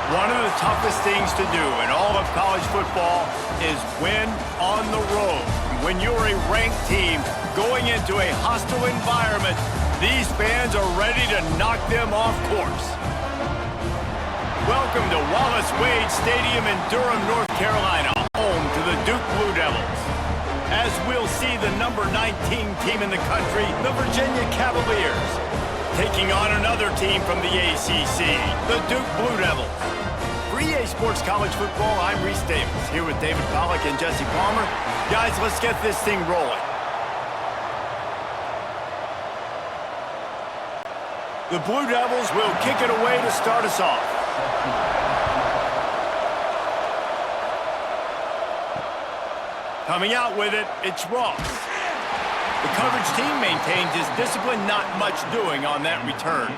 One of the toughest things to do in all of college football is win on the road. When you're a ranked team going into a hostile environment, these fans are ready to knock them off course. Welcome to Wallace Wade Stadium in Durham, North Carolina, home to the Duke Blue Devils. As we'll see the number 19 team in the country, the Virginia Cavaliers, taking on another team from the ACC, the Duke Blue Devils. For EA Sports College Football, I'm Reese Davis, here with David Pollack and Jesse Palmer. Guys, let's get this thing rolling. The Blue Devils will kick it away to start us off. Coming out with it, it's Ross. The coverage team maintains his discipline, not much doing on that return.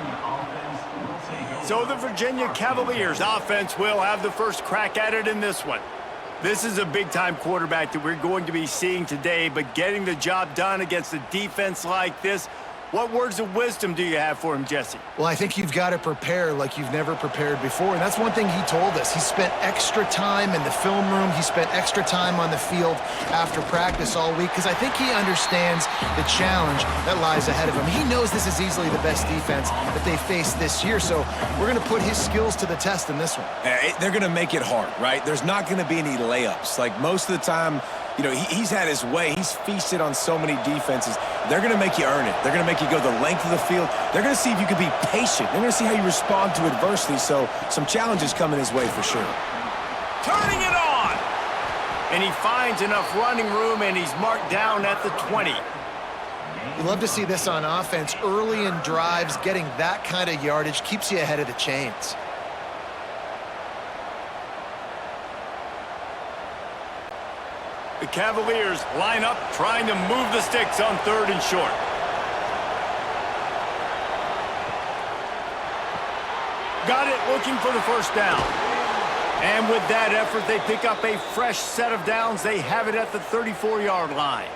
So the Virginia Cavaliers offense will have the first crack at it in this one. This is a big-time quarterback that we're going to be seeing today, but getting the job done against a defense like this, what words of wisdom do you have for him, Jesse? Well, I think you've got to prepare like you've never prepared before, and that's one thing he told us. He spent extra time in the film room. He spent extra time on the field after practice all week because I think he understands the challenge that lies ahead of him. He knows this is easily the best defense that they faced this year, so we're going to put his skills to the test in this one. They're going to make it hard, right? There's not going to be any layups. Like most of the time, you know, he's had his way. He's feasted on so many defenses. They're going to make you earn it. They're going to make you go the length of the field. They're going to see if you can be patient. They're going to see how you respond to adversity. So some challenges coming his way for sure. Turning it on! And he finds enough running room, and he's marked down at the 20. You love to see this on offense. Early in drives, getting that kind of yardage keeps you ahead of the chains. The Cavaliers line up, trying to move the sticks on 3rd and short. Got it, looking for the first down. And with that effort, they pick up a fresh set of downs. They have it at the 34-yard line.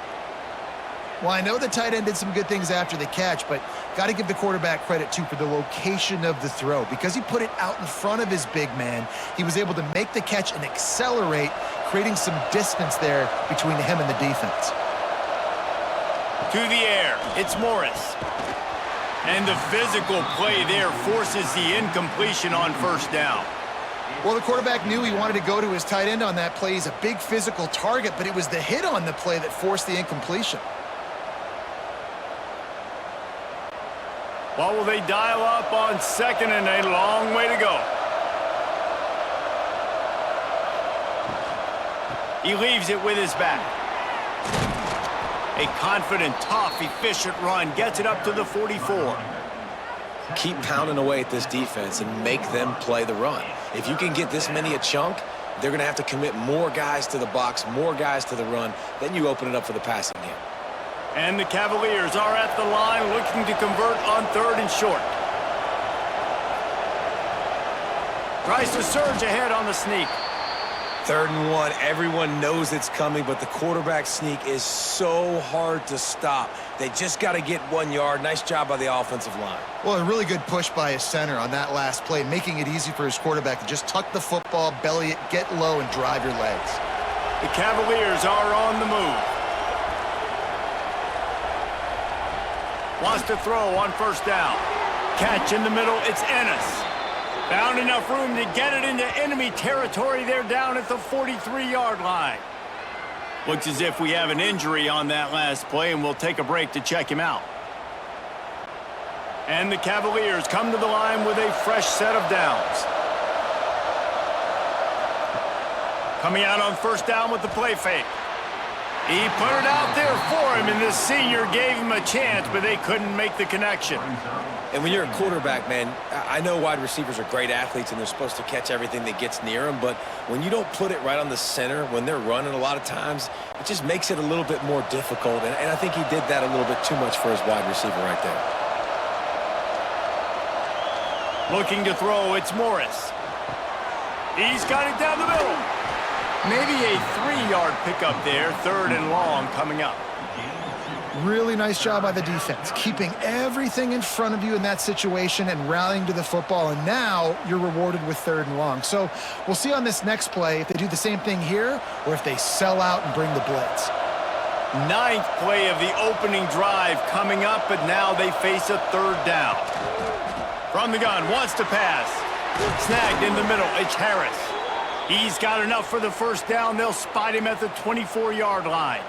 Well, I know the tight end did some good things after the catch, but got to give the quarterback credit, too, for the location of the throw. Because he put it out in front of his big man, he was able to make the catch and accelerate, creating some distance there between him and the defense. To the air, it's Morris. And the physical play there forces the incompletion on first down. Well, the quarterback knew he wanted to go to his tight end on that play. He's a big physical target, but it was the hit on the play that forced the incompletion. What will they dial up on 2nd and a long way to go? He leaves it with his back. A confident, tough, efficient run gets it up to the 44. Keep pounding away at this defense and make them play the run. If you can get this many a chunk, they're going to have to commit more guys to the box, more guys to the run. Then you open it up for the passing game. And the Cavaliers are at the line looking to convert on 3rd and short. Tries to surge ahead on the sneak. 3rd and 1, everyone knows it's coming, but the quarterback sneak is so hard to stop. They just got to get 1 yard. Nice job by the offensive line. Well, a really good push by his center on that last play, making it easy for his quarterback to just tuck the football, belly it, get low, and drive your legs. The Cavaliers are on the move. Wants to throw on first down. Catch in the middle, it's Ennis. Found enough room to get it into enemy territory there down at the 43-yard line. Looks as if we have an injury on that last play, and we'll take a break to check him out. And the Cavaliers come to the line with a fresh set of downs. Coming out on first down with the play fake. He put it out there for him, and this senior gave him a chance, but they couldn't make the connection. And when you're a quarterback, man, I know wide receivers are great athletes and they're supposed to catch everything that gets near them, but when you don't put it right on the center, when they're running a lot of times, it just makes it a little bit more difficult, and I think he did that a little bit too much for his wide receiver right there. Looking to throw, it's Morris. He's got it down the middle. Maybe a 3-yard pickup there, 3rd and long coming up. Really nice job by the defense, keeping everything in front of you in that situation and rallying to the football, and now you're rewarded with 3rd and long. So we'll see on this next play if they do the same thing here or if they sell out and bring the blitz. 9th play of the opening drive coming up, but now they face a 3rd down. From the gun, wants to pass. Snagged in the middle, it's Harris. He's got enough for the 1st down. They'll spot him at the 24-yard line.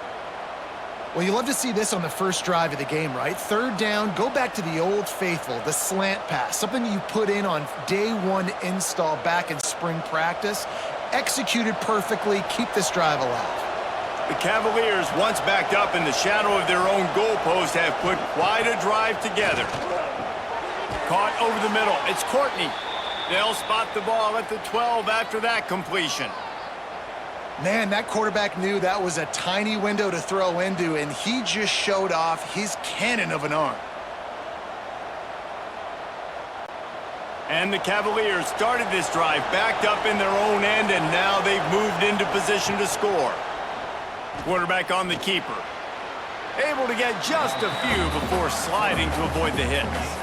Well, you love to see this on the first drive of the game, right? 3rd down, go back to the old faithful, the slant pass, something you put in on day 1 install back in spring practice. Executed perfectly, keep this drive alive. The Cavaliers, once backed up in the shadow of their own goalpost, have put quite a drive together. Caught over the middle, it's Courtney. They'll spot the ball at the 12 after that completion. Man, that quarterback knew that was a tiny window to throw into, and he just showed off his cannon of an arm. And the Cavaliers started this drive backed up in their own end, and now they've moved into position to score. Quarterback on the keeper. Able to get just a few before sliding to avoid the hits.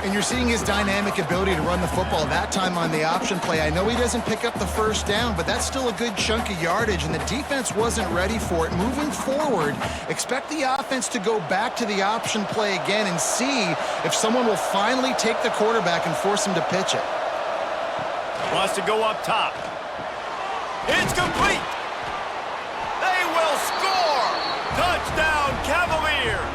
And you're seeing his dynamic ability to run the football, that time on the option play. I know he doesn't pick up the 1st down, but that's still a good chunk of yardage, and the defense wasn't ready for it. Moving forward, expect the offense to go back to the option play again and see if someone will finally take the quarterback and force him to pitch it. Wants to go up top. It's complete. They will score. Touchdown, Cavaliers.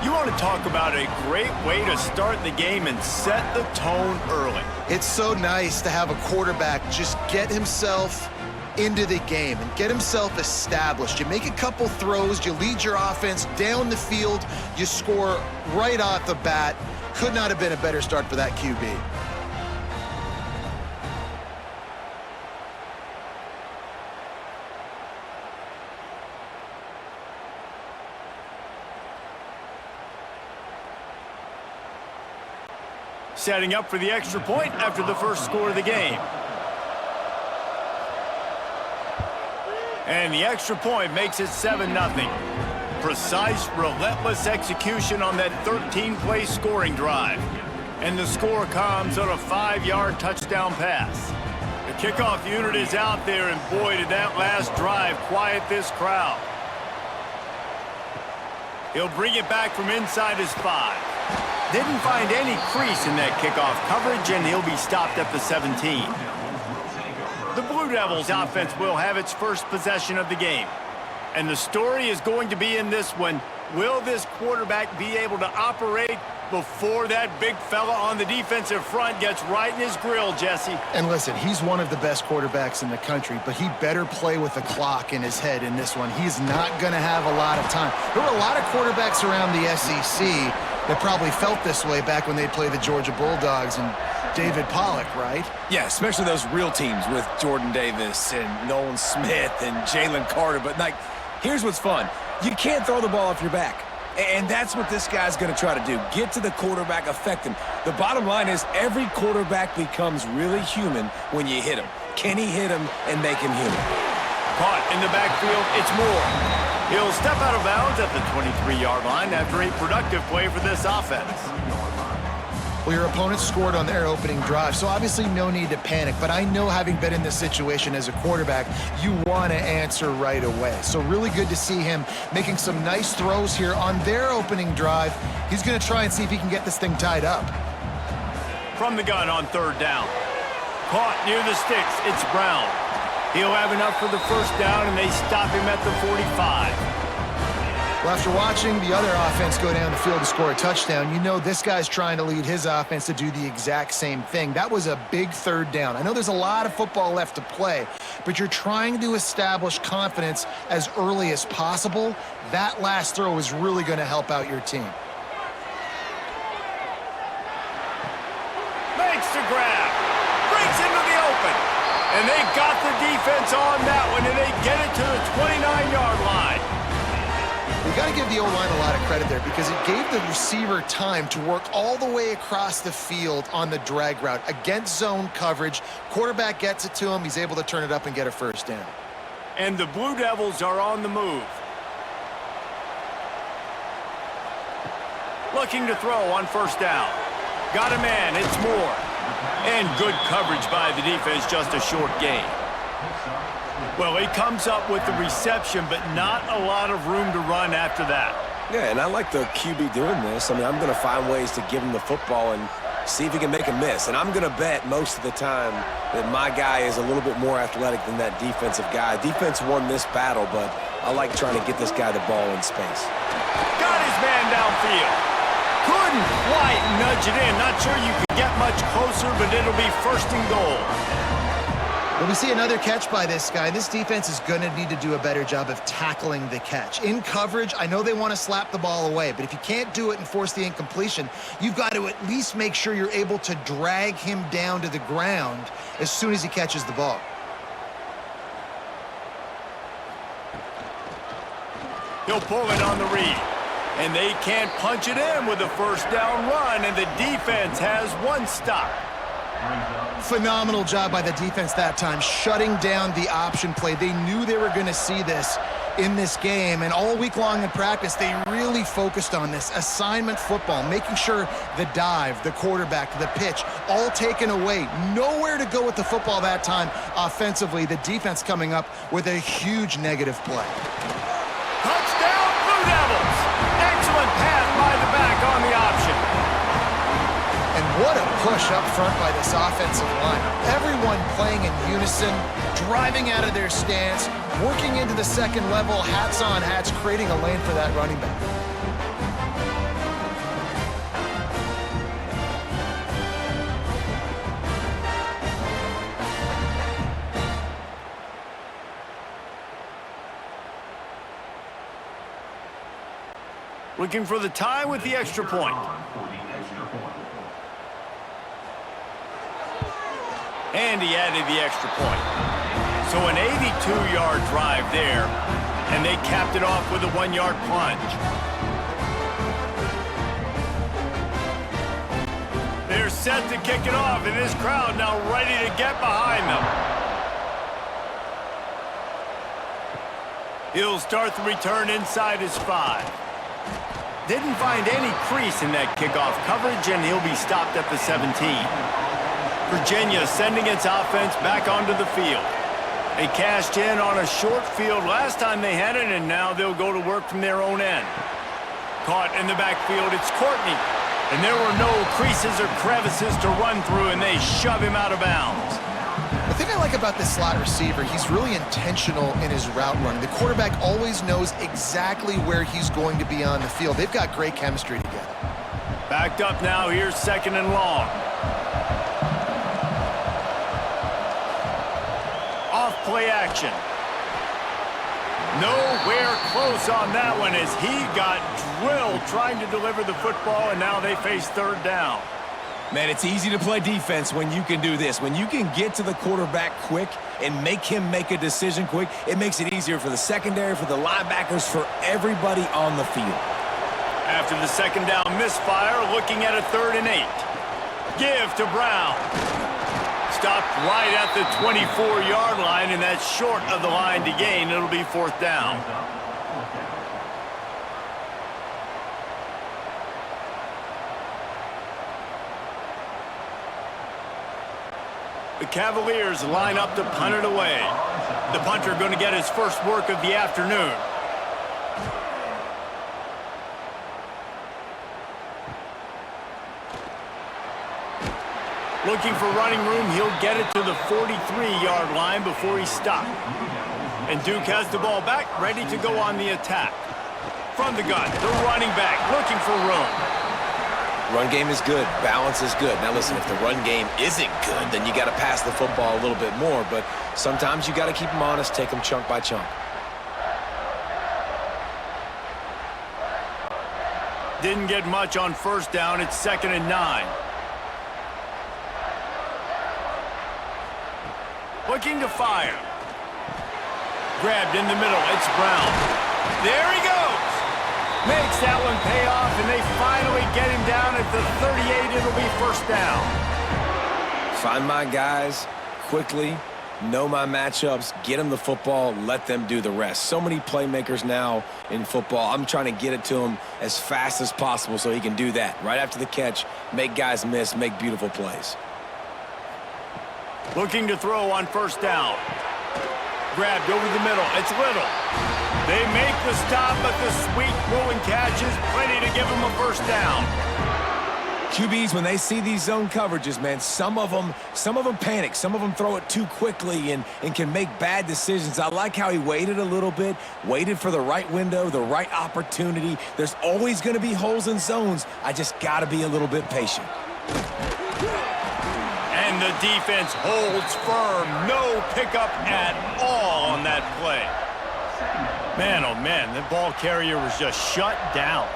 You want to talk about a great way to start the game and set the tone early. It's so nice to have a quarterback just get himself into the game and get himself established. You make a couple throws, you lead your offense down the field, you score right off the bat. Could not have been a better start for that QB. Setting up for the extra point after the first score of the game. And the extra point makes it 7-0. Precise, relentless execution on that 13-play scoring drive. And the score comes on a 5-yard touchdown pass. The kickoff unit is out there, and boy, did that last drive quiet this crowd. He'll bring it back from inside his 5. Didn't find any crease in that kickoff coverage, and he'll be stopped at the 17. The Blue Devils offense will have its first possession of the game. And the story is going to be in this one. Will this quarterback be able to operate before that big fella on the defensive front gets right in his grill, Jesse? And listen, he's one of the best quarterbacks in the country, but he better play with the clock in his head in this one. He's not going to have a lot of time. There were a lot of quarterbacks around the SEC that probably felt this way back when they played the Georgia Bulldogs and David Pollock, right? Yeah, especially those real teams with Jordan Davis and Nolan Smith and Jalen Carter. But, like, here's what's fun. You can't throw the ball off your back. And that's what this guy's going to try to do. Get to the quarterback, affect him. The bottom line is every quarterback becomes really human when you hit him. Can he hit him and make him human? Caught in the backfield, it's Moore. He'll step out of bounds at the 23-yard line after a productive play for this offense. Well, your opponent scored on their opening drive, so obviously no need to panic. But I know, having been in this situation as a quarterback, you want to answer right away. So really good to see him making some nice throws here on their opening drive. He's going to try and see if he can get this thing tied up. From the gun on 3rd down. Caught near the sticks, it's Brown. He'll have enough for the 1st down, and they stop him at the 45. Well, after watching the other offense go down the field and score a touchdown, you know this guy's trying to lead his offense to do the exact same thing. That was a big 3rd down. I know there's a lot of football left to play, but you're trying to establish confidence as early as possible. That last throw is really going to help out your team. Makes the grab. Breaks into the open. And they got the defense on that one, and they get it to the 29-yard line. You got to give the O-line a lot of credit there because it gave the receiver time to work all the way across the field on the drag route against zone coverage. Quarterback gets it to him. He's able to turn it up and get a 1st down. And the Blue Devils are on the move. Looking to throw on first down. Got a man, it's Moore. And good coverage by the defense, just a short gain. Well, he comes up with the reception, but not a lot of room to run after that. Yeah, and I like the QB doing this. I mean, I'm going to find ways to give him the football and see if he can make a miss. And I'm going to bet most of the time that my guy is a little bit more athletic than that defensive guy. Defense won this battle, but I like trying to get this guy the ball in space. Got his man downfield. Couldn't quite nudge it in. Not sure you could get much closer, but it'll be first and goal. Well, we see another catch by this guy. This defense is going to need to do a better job of tackling the catch. In coverage, I know they want to slap the ball away, but if you can't do it and force the incompletion, you've got to at least make sure you're able to drag him down to the ground as soon as he catches the ball. He'll pull it on the read. And they can't punch it in with a first down run, and the defense has one stop. Phenomenal job by the defense that time, shutting down the option play. They knew they were going to see this in this game, and all week long in practice, they really focused on this assignment football, making sure the dive, the quarterback, the pitch, all taken away. Nowhere to go with the football that time offensively. The defense coming up with a huge negative play. Touchdown, Blue Devils! Excellent pass by the back on the option. And what a push up front by this offensive line. Everyone playing in unison, driving out of their stance, working into the second level, hats on hats, creating a lane for that running back. Looking for the tie with the extra point. And he added the extra point. So an 82-yard drive there, and they capped it off with a 1-yard plunge. They're set to kick it off, and this crowd now ready to get behind them. He'll start the return inside his 5. Didn't find any crease in that kickoff coverage, and he'll be stopped at the 17. Virginia sending its offense back onto the field. They cashed in on a short field last time they had it, and now they'll go to work from their own end. Caught in the backfield, it's Courtney. And there were no creases or crevices to run through, and they shove him out of bounds. The thing I like about this slot receiver, he's really intentional in his route running. The quarterback always knows exactly where he's going to be on the field. They've got great chemistry together. Backed up now, here's second and long. Off play action. Nowhere close on that one as he got drilled trying to deliver the football, and now they face third down. Man, it's easy to play defense when you can do this. When you can get to the quarterback quick and make him make a decision quick, it makes it easier for the secondary, for the linebackers, for everybody on the field. After the second down misfire, looking at a 3rd and 8. Give to Brown. Stopped right at the 24-yard line, and that's short of the line to gain. It'll be 4th down. The Cavaliers line up to punt it away. The punter going to get his first work of the afternoon. Looking for running room, he'll get it to the 43-yard line before he's stopped. And Duke has the ball back, ready to go on the attack. From the gun, the running back looking for room. Run game is good. Balance is good. Now, listen, if the run game isn't good, then you got to pass the football a little bit more. But sometimes you got to keep them honest, take them chunk by chunk. Didn't get much on first down. It's 2nd and 9. Looking to fire. Grabbed in the middle. It's Brown. There he goes. Makes that one pay off, and they finally get him down at the 38. It'll be 1st down. Find my guys quickly, know my matchups, get them the football, let them do the rest. So many playmakers now in football. I'm trying to get it to him as fast as possible so he can do that. Right after the catch, make guys miss, make beautiful plays. Looking to throw on first down. Grabbed over the middle. It's Little. They make the stop, but the sweet throwing catch is plenty to give them a first down. QBs, when they see these zone coverages, man, some of them panic. Some of them throw it too quickly and can make bad decisions. I like how he waited a little bit, waited for the right window, the right opportunity. There's always going to be holes in zones. I just got to be a little bit patient. And the defense holds firm. No pickup at all on that play. Man, oh man, the ball carrier was just shut down.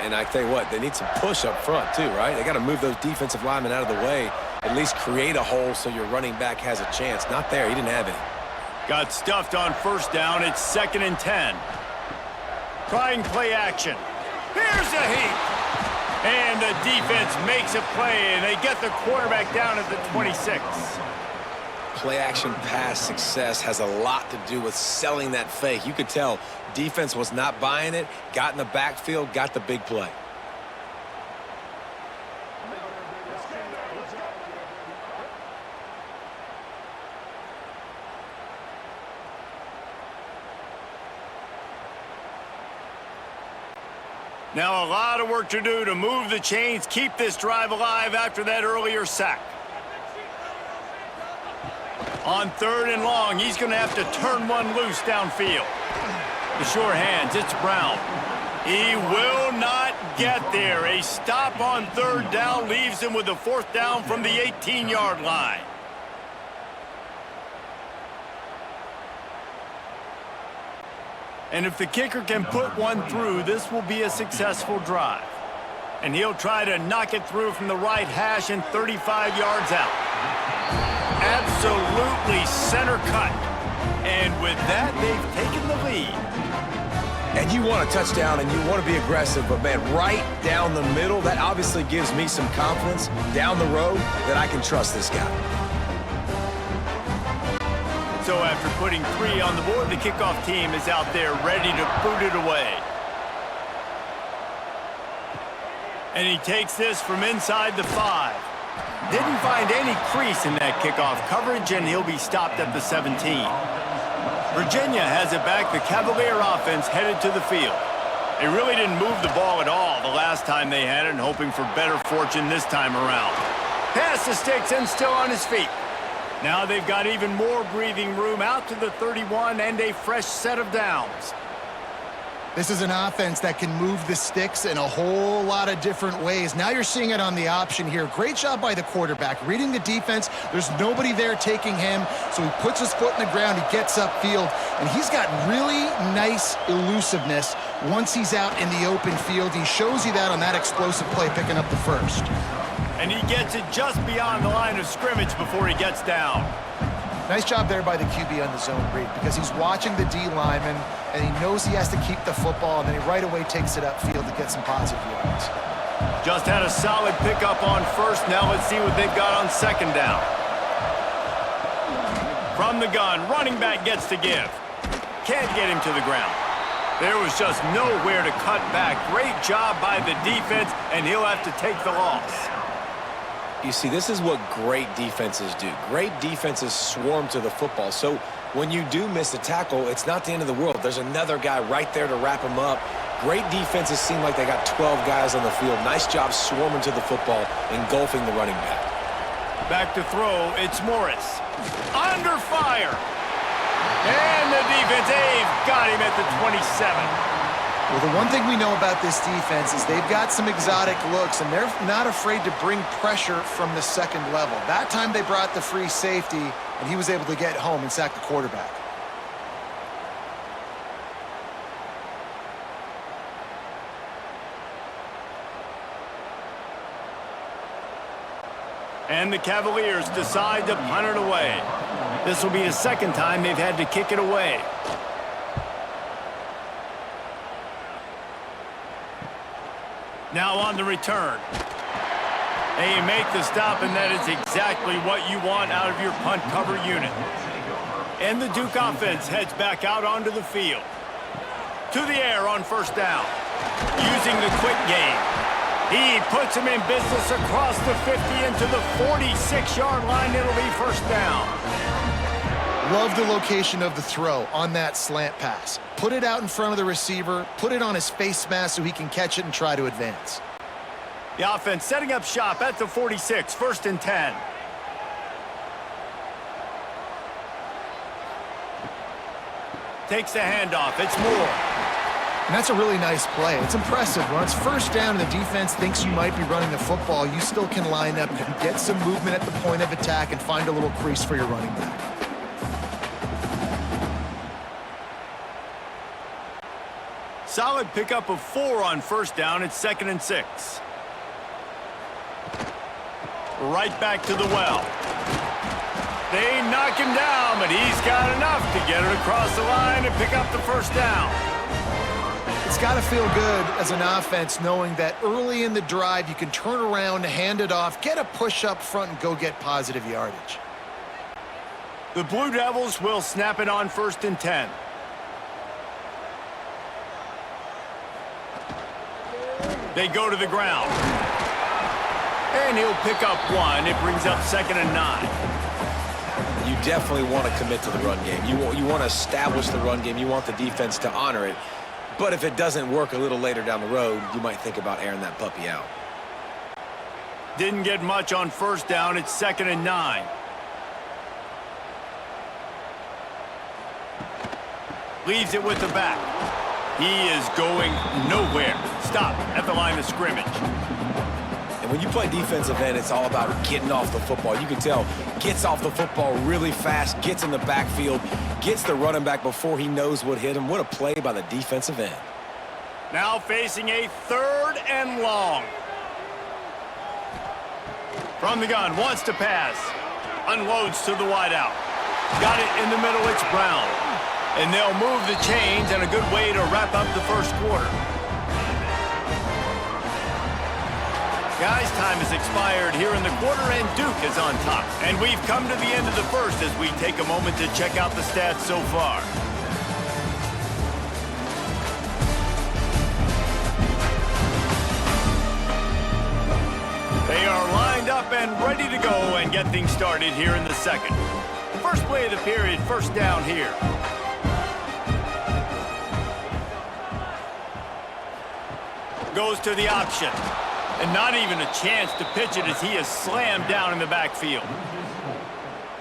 And I tell you what, they need some push up front too, right? They got to move those defensive linemen out of the way, at least create a hole so your running back has a chance. Not there. He didn't have any. Got stuffed on first down. It's 2nd and 10. Trying play action. Here's a heap. And the defense makes a play, and they get the quarterback down at the 26. Play action pass success has a lot to do with selling that fake. You could tell defense was not buying it, got in the backfield, got the big play. Now a lot of work to do to move the chains, keep this drive alive after that earlier sack. On 3rd and long, he's going to have to turn one loose downfield. The sure hands, it's Brown. He will not get there. A stop on 3rd down leaves him with a 4th down from the 18-yard line. And if the kicker can put one through, this will be a successful drive. And he'll try to knock it through from the right hash and 35 yards out. Absolutely center cut. And with that, they've taken the lead. And you want a touchdown and you want to be aggressive, but man, right down the middle, that obviously gives me some confidence down the road that I can trust this guy. So after putting 3 on the board, the kickoff team is out there ready to boot it away. And he takes this from inside the 5. Didn't find any crease in that kickoff coverage, and he'll be stopped at the 17. Virginia has it back. The Cavalier offense headed to the field. They really didn't move the ball at all the last time they had it, and hoping for better fortune this time around. Pass to Sticks and still on his feet. Now they've got even more breathing room out to the 31 and a fresh set of downs. This is an offense that can move the sticks in a whole lot of different ways. Now you're seeing it on the option here. Great job by the quarterback. Reading the defense, there's nobody there taking him, so he puts his foot in the ground, he gets upfield, and he's got really nice elusiveness once he's out in the open field. He shows you that on that explosive play, picking up the first. And he gets it just beyond the line of scrimmage before he gets down. Nice job there by the QB on the zone read, because he's watching the D lineman, and he knows he has to keep the football, and then he right away takes it upfield to get some positive yards. Just had a solid pickup on first. Now let's see what they've got on 2nd down. From the gun, running back gets to give. Can't get him to the ground. There was just nowhere to cut back. Great job by the defense, and he'll have to take the loss. You see, this is what great defenses do. Great defenses swarm to the football. So when you do miss a tackle, it's not the end of the world. There's another guy right there to wrap him up. Great defenses seem like they got 12 guys on the field. Nice job swarming to the football, engulfing the running back. Back to throw, it's Morris. Under fire. And the defense, they've got him at the 27. Well, the one thing we know about this defense is they've got some exotic looks, and they're not afraid to bring pressure from the 2nd level. That time they brought the free safety, and he was able to get home and sack the quarterback. And the Cavaliers decide to punt it away. This will be the 2nd time they've had to kick it away. Now on the return. They make the stop, and that is exactly what you want out of your punt cover unit. And the Duke offense heads back out onto the field. To the air on first down. Using the quick game. He puts him in business across the 50 into the 46-yard line. It'll be first down. Love the location of the throw on that slant pass. Put it out in front of the receiver. Put it on his face mask so he can catch it and try to advance. The offense setting up shop at the 46, 1st and 10. Takes the handoff. It's Moore. And that's a really nice play. It's impressive. When it's first down and the defense thinks you might be running the football, you still can line up and get some movement at the point of attack and find a little crease for your running back. Solid pickup of 4 on first down. It's 2nd and 6. Right back to the well. They knock him down, but he's got enough to get it across the line and pick up the first down. It's got to feel good as an offense knowing that early in the drive you can turn around, hand it off, get a push up front, and go get positive yardage. The Blue Devils will snap it on 1st and 10. They go to the ground. And he'll pick up 1. It brings up 2nd and 9. You definitely want to commit to the run game. You want to establish the run game. You want the defense to honor it. But if it doesn't work a little later down the road, you might think about airing that puppy out. Didn't get much on first down. It's 2nd and 9. Leaves it with the back. He is going nowhere. Stop at the line of scrimmage. And when you play defensive end, it's all about getting off the football. You can tell, gets off the football really fast, gets in the backfield, gets the running back before he knows what hit him. What a play by the defensive end. Now facing a 3rd and long. From the gun, wants to pass. Unloads to the wideout. Got it in the middle, it's Brown. And they'll move the chains, and a good way to wrap up the first quarter. Guys, time has expired here in the quarter, and Duke is on top. And we've come to the end of the first as we take a moment to check out the stats so far. They are lined up and ready to go and get things started here in the second. First play of the period, first down here. Goes to the option. And not even a chance to pitch it as he is slammed down in the backfield.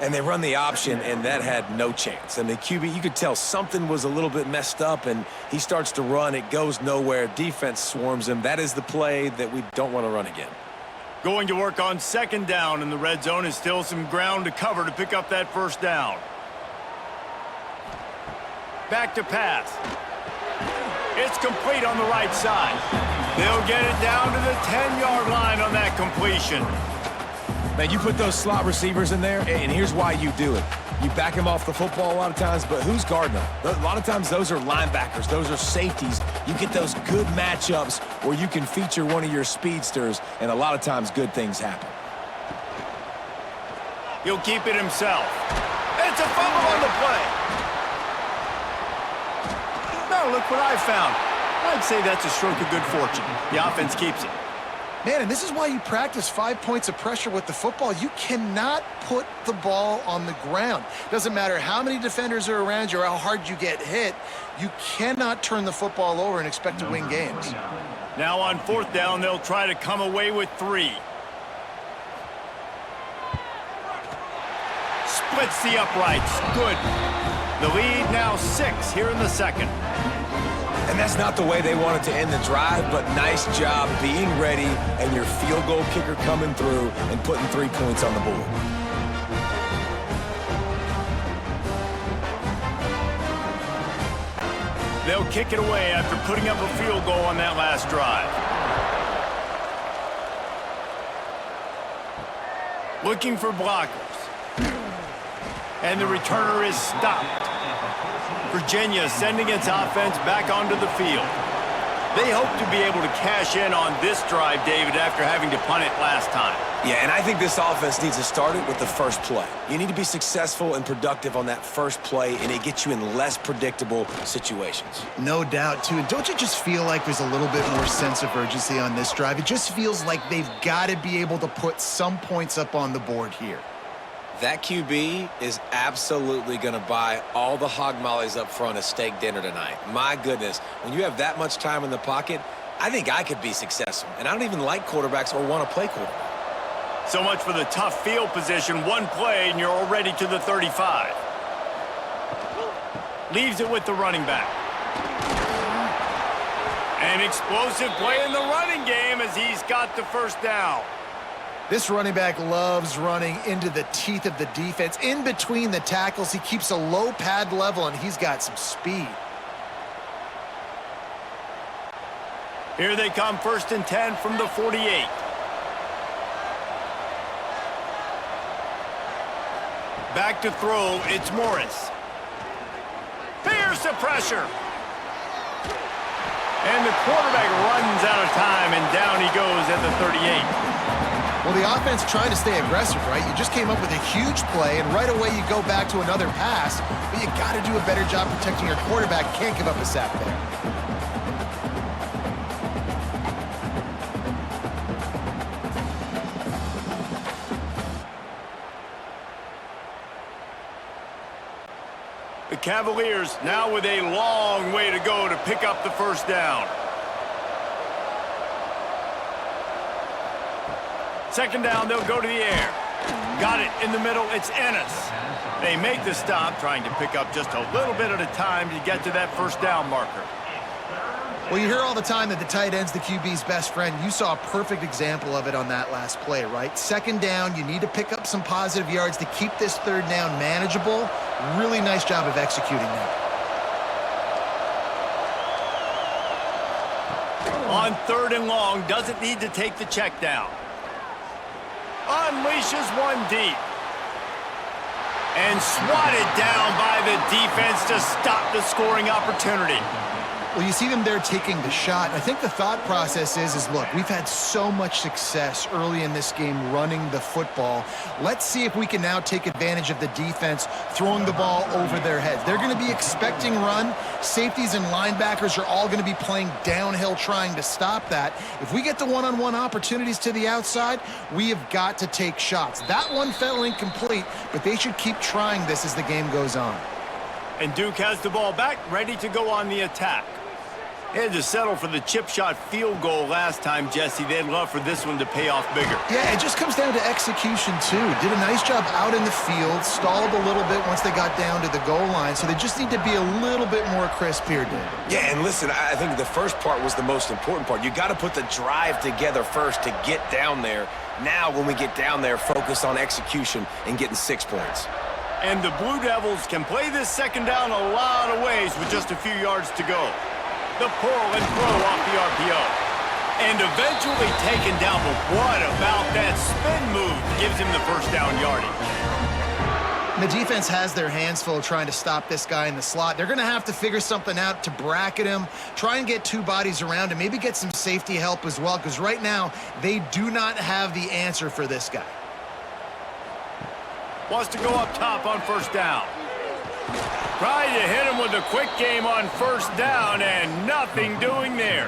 And they run the option, and that had no chance. And the QB, you could tell something was a little bit messed up, and he starts to run. It goes nowhere. Defense swarms him. That is the play that we don't want to run again. Going to work on 2nd down, and the red zone is still some ground to cover to pick up that first down. Back to pass. It's complete on the right side. They'll get it down to the 10-yard line on that completion. Man, you put those slot receivers in there, and here's why you do it. You back them off the football a lot of times, but who's guarding them? A lot of times those are linebackers. Those are safeties. You get those good matchups where you can feature one of your speedsters, and a lot of times good things happen. He'll keep it himself. It's a fumble on the play. Now look what I found. I'd say that's a stroke of good fortune. The offense keeps it. Man, and this is why you practice 5 points of pressure with the football. You cannot put the ball on the ground. Doesn't matter how many defenders are around you or how hard you get hit. You cannot turn the football over and expect to win games. Now on 4th down, they'll try to come away with 3. Splits the uprights. Good. The lead now 6 here in the second. And that's not the way they wanted to end the drive, but nice job being ready and your field goal kicker coming through and putting 3 points on the board. They'll kick it away after putting up a field goal on that last drive. Looking for blockers. And the returner is stopped. Virginia sending its offense back onto the field. They hope to be able to cash in on this drive, David, after having to punt it last time. Yeah, and I think this offense needs to start it with the first play. You need to be successful and productive on that first play, and it gets you in less predictable situations. No doubt, too. And don't you just feel like there's a little bit more sense of urgency on this drive? It just feels like they've got to be able to put some points up on the board here. That QB is absolutely going to buy all the hog mollies up front at steak dinner tonight. My goodness, when you have that much time in the pocket, I think I could be successful. And I don't even like quarterbacks or want to play quarterback. So much for the tough field position. One play, and you're already to the 35. Leaves it with the running back. An explosive play in the running game as he's got the first down. This running back loves running into the teeth of the defense. In between the tackles, he keeps a low pad level, and he's got some speed. Here they come, 1st and 10 from the 48. Back to throw, it's Morris. Fierce the pressure. And the quarterback runs out of time, and down he goes at the 38. Well, the offense tried to stay aggressive, right? You just came up with a huge play, and right away you go back to another pass, but you got to do a better job protecting your quarterback. Can't give up a sack there. The Cavaliers now with a long way to go to pick up the first down. 2nd down, they'll go to the air. Got it in the middle, it's Ennis. They make the stop, trying to pick up just a little bit at a time to get to that first down marker. Well, you hear all the time that the tight end's the QB's best friend. You saw a perfect example of it on that last play, right? 2nd down, you need to pick up some positive yards to keep this 3rd down manageable. Really nice job of executing that. On 3rd and long, doesn't need to take the check down. Unleashes one deep. And swatted down by the defense to stop the scoring opportunity. Well, you see them there taking the shot. I think the thought process is look, we've had so much success early in this game running the football. Let's see if we can now take advantage of the defense throwing the ball over their heads. They're going to be expecting run. Safeties and linebackers are all going to be playing downhill trying to stop that. If we get the one-on-one opportunities to the outside, we have got to take shots. That one fell incomplete, but they should keep trying this as the game goes on. And Duke has the ball back, ready to go on the attack. They had to settle for the chip shot field goal last time, Jesse. They'd love for this one to pay off bigger. Yeah, it just comes down to execution, too. Did a nice job out in the field, stalled a little bit once they got down to the goal line, so they just need to be a little bit more crisp here, David. Yeah, and listen, I think the first part was the most important part. You got to put the drive together first to get down there. Now, when we get down there, focus on execution and getting 6 points. And the Blue Devils can play this 2nd down a lot of ways with just a few yards to go. The pull and throw off the RPO. And eventually taken down, but what about that spin move gives him the first down yardage? The defense has their hands full trying to stop this guy in the slot. They're going to have to figure something out to bracket him, try and get 2 bodies around him, maybe get some safety help as well, because right now they do not have the answer for this guy. Wants to go up top on 1st down. Tried to hit him with a quick game on 1st down, and nothing doing there.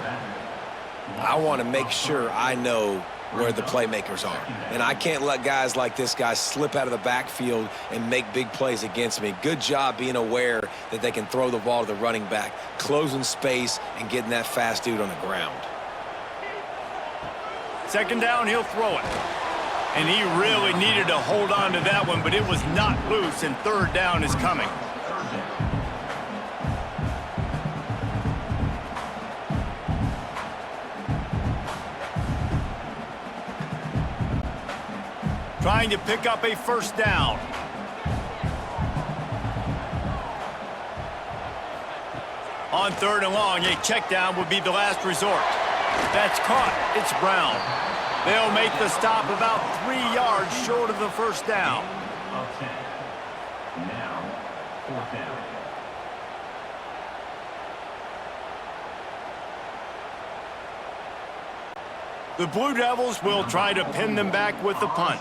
I want to make sure I know where the playmakers are. And I can't let guys like this guy slip out of the backfield and make big plays against me. Good job being aware that they can throw the ball to the running back, closing space, and getting that fast dude on the ground. 2nd down, he'll throw it. And he really needed to hold on to that one, but it was not loose, and 3rd down is coming. Trying to pick up a 1st down. On 3rd and long, a check down would be the last resort. That's caught. It's Brown. They'll make the stop about 3 yards short of the 1st down. Now, 4th down. The Blue Devils will try to pin them back with the punt.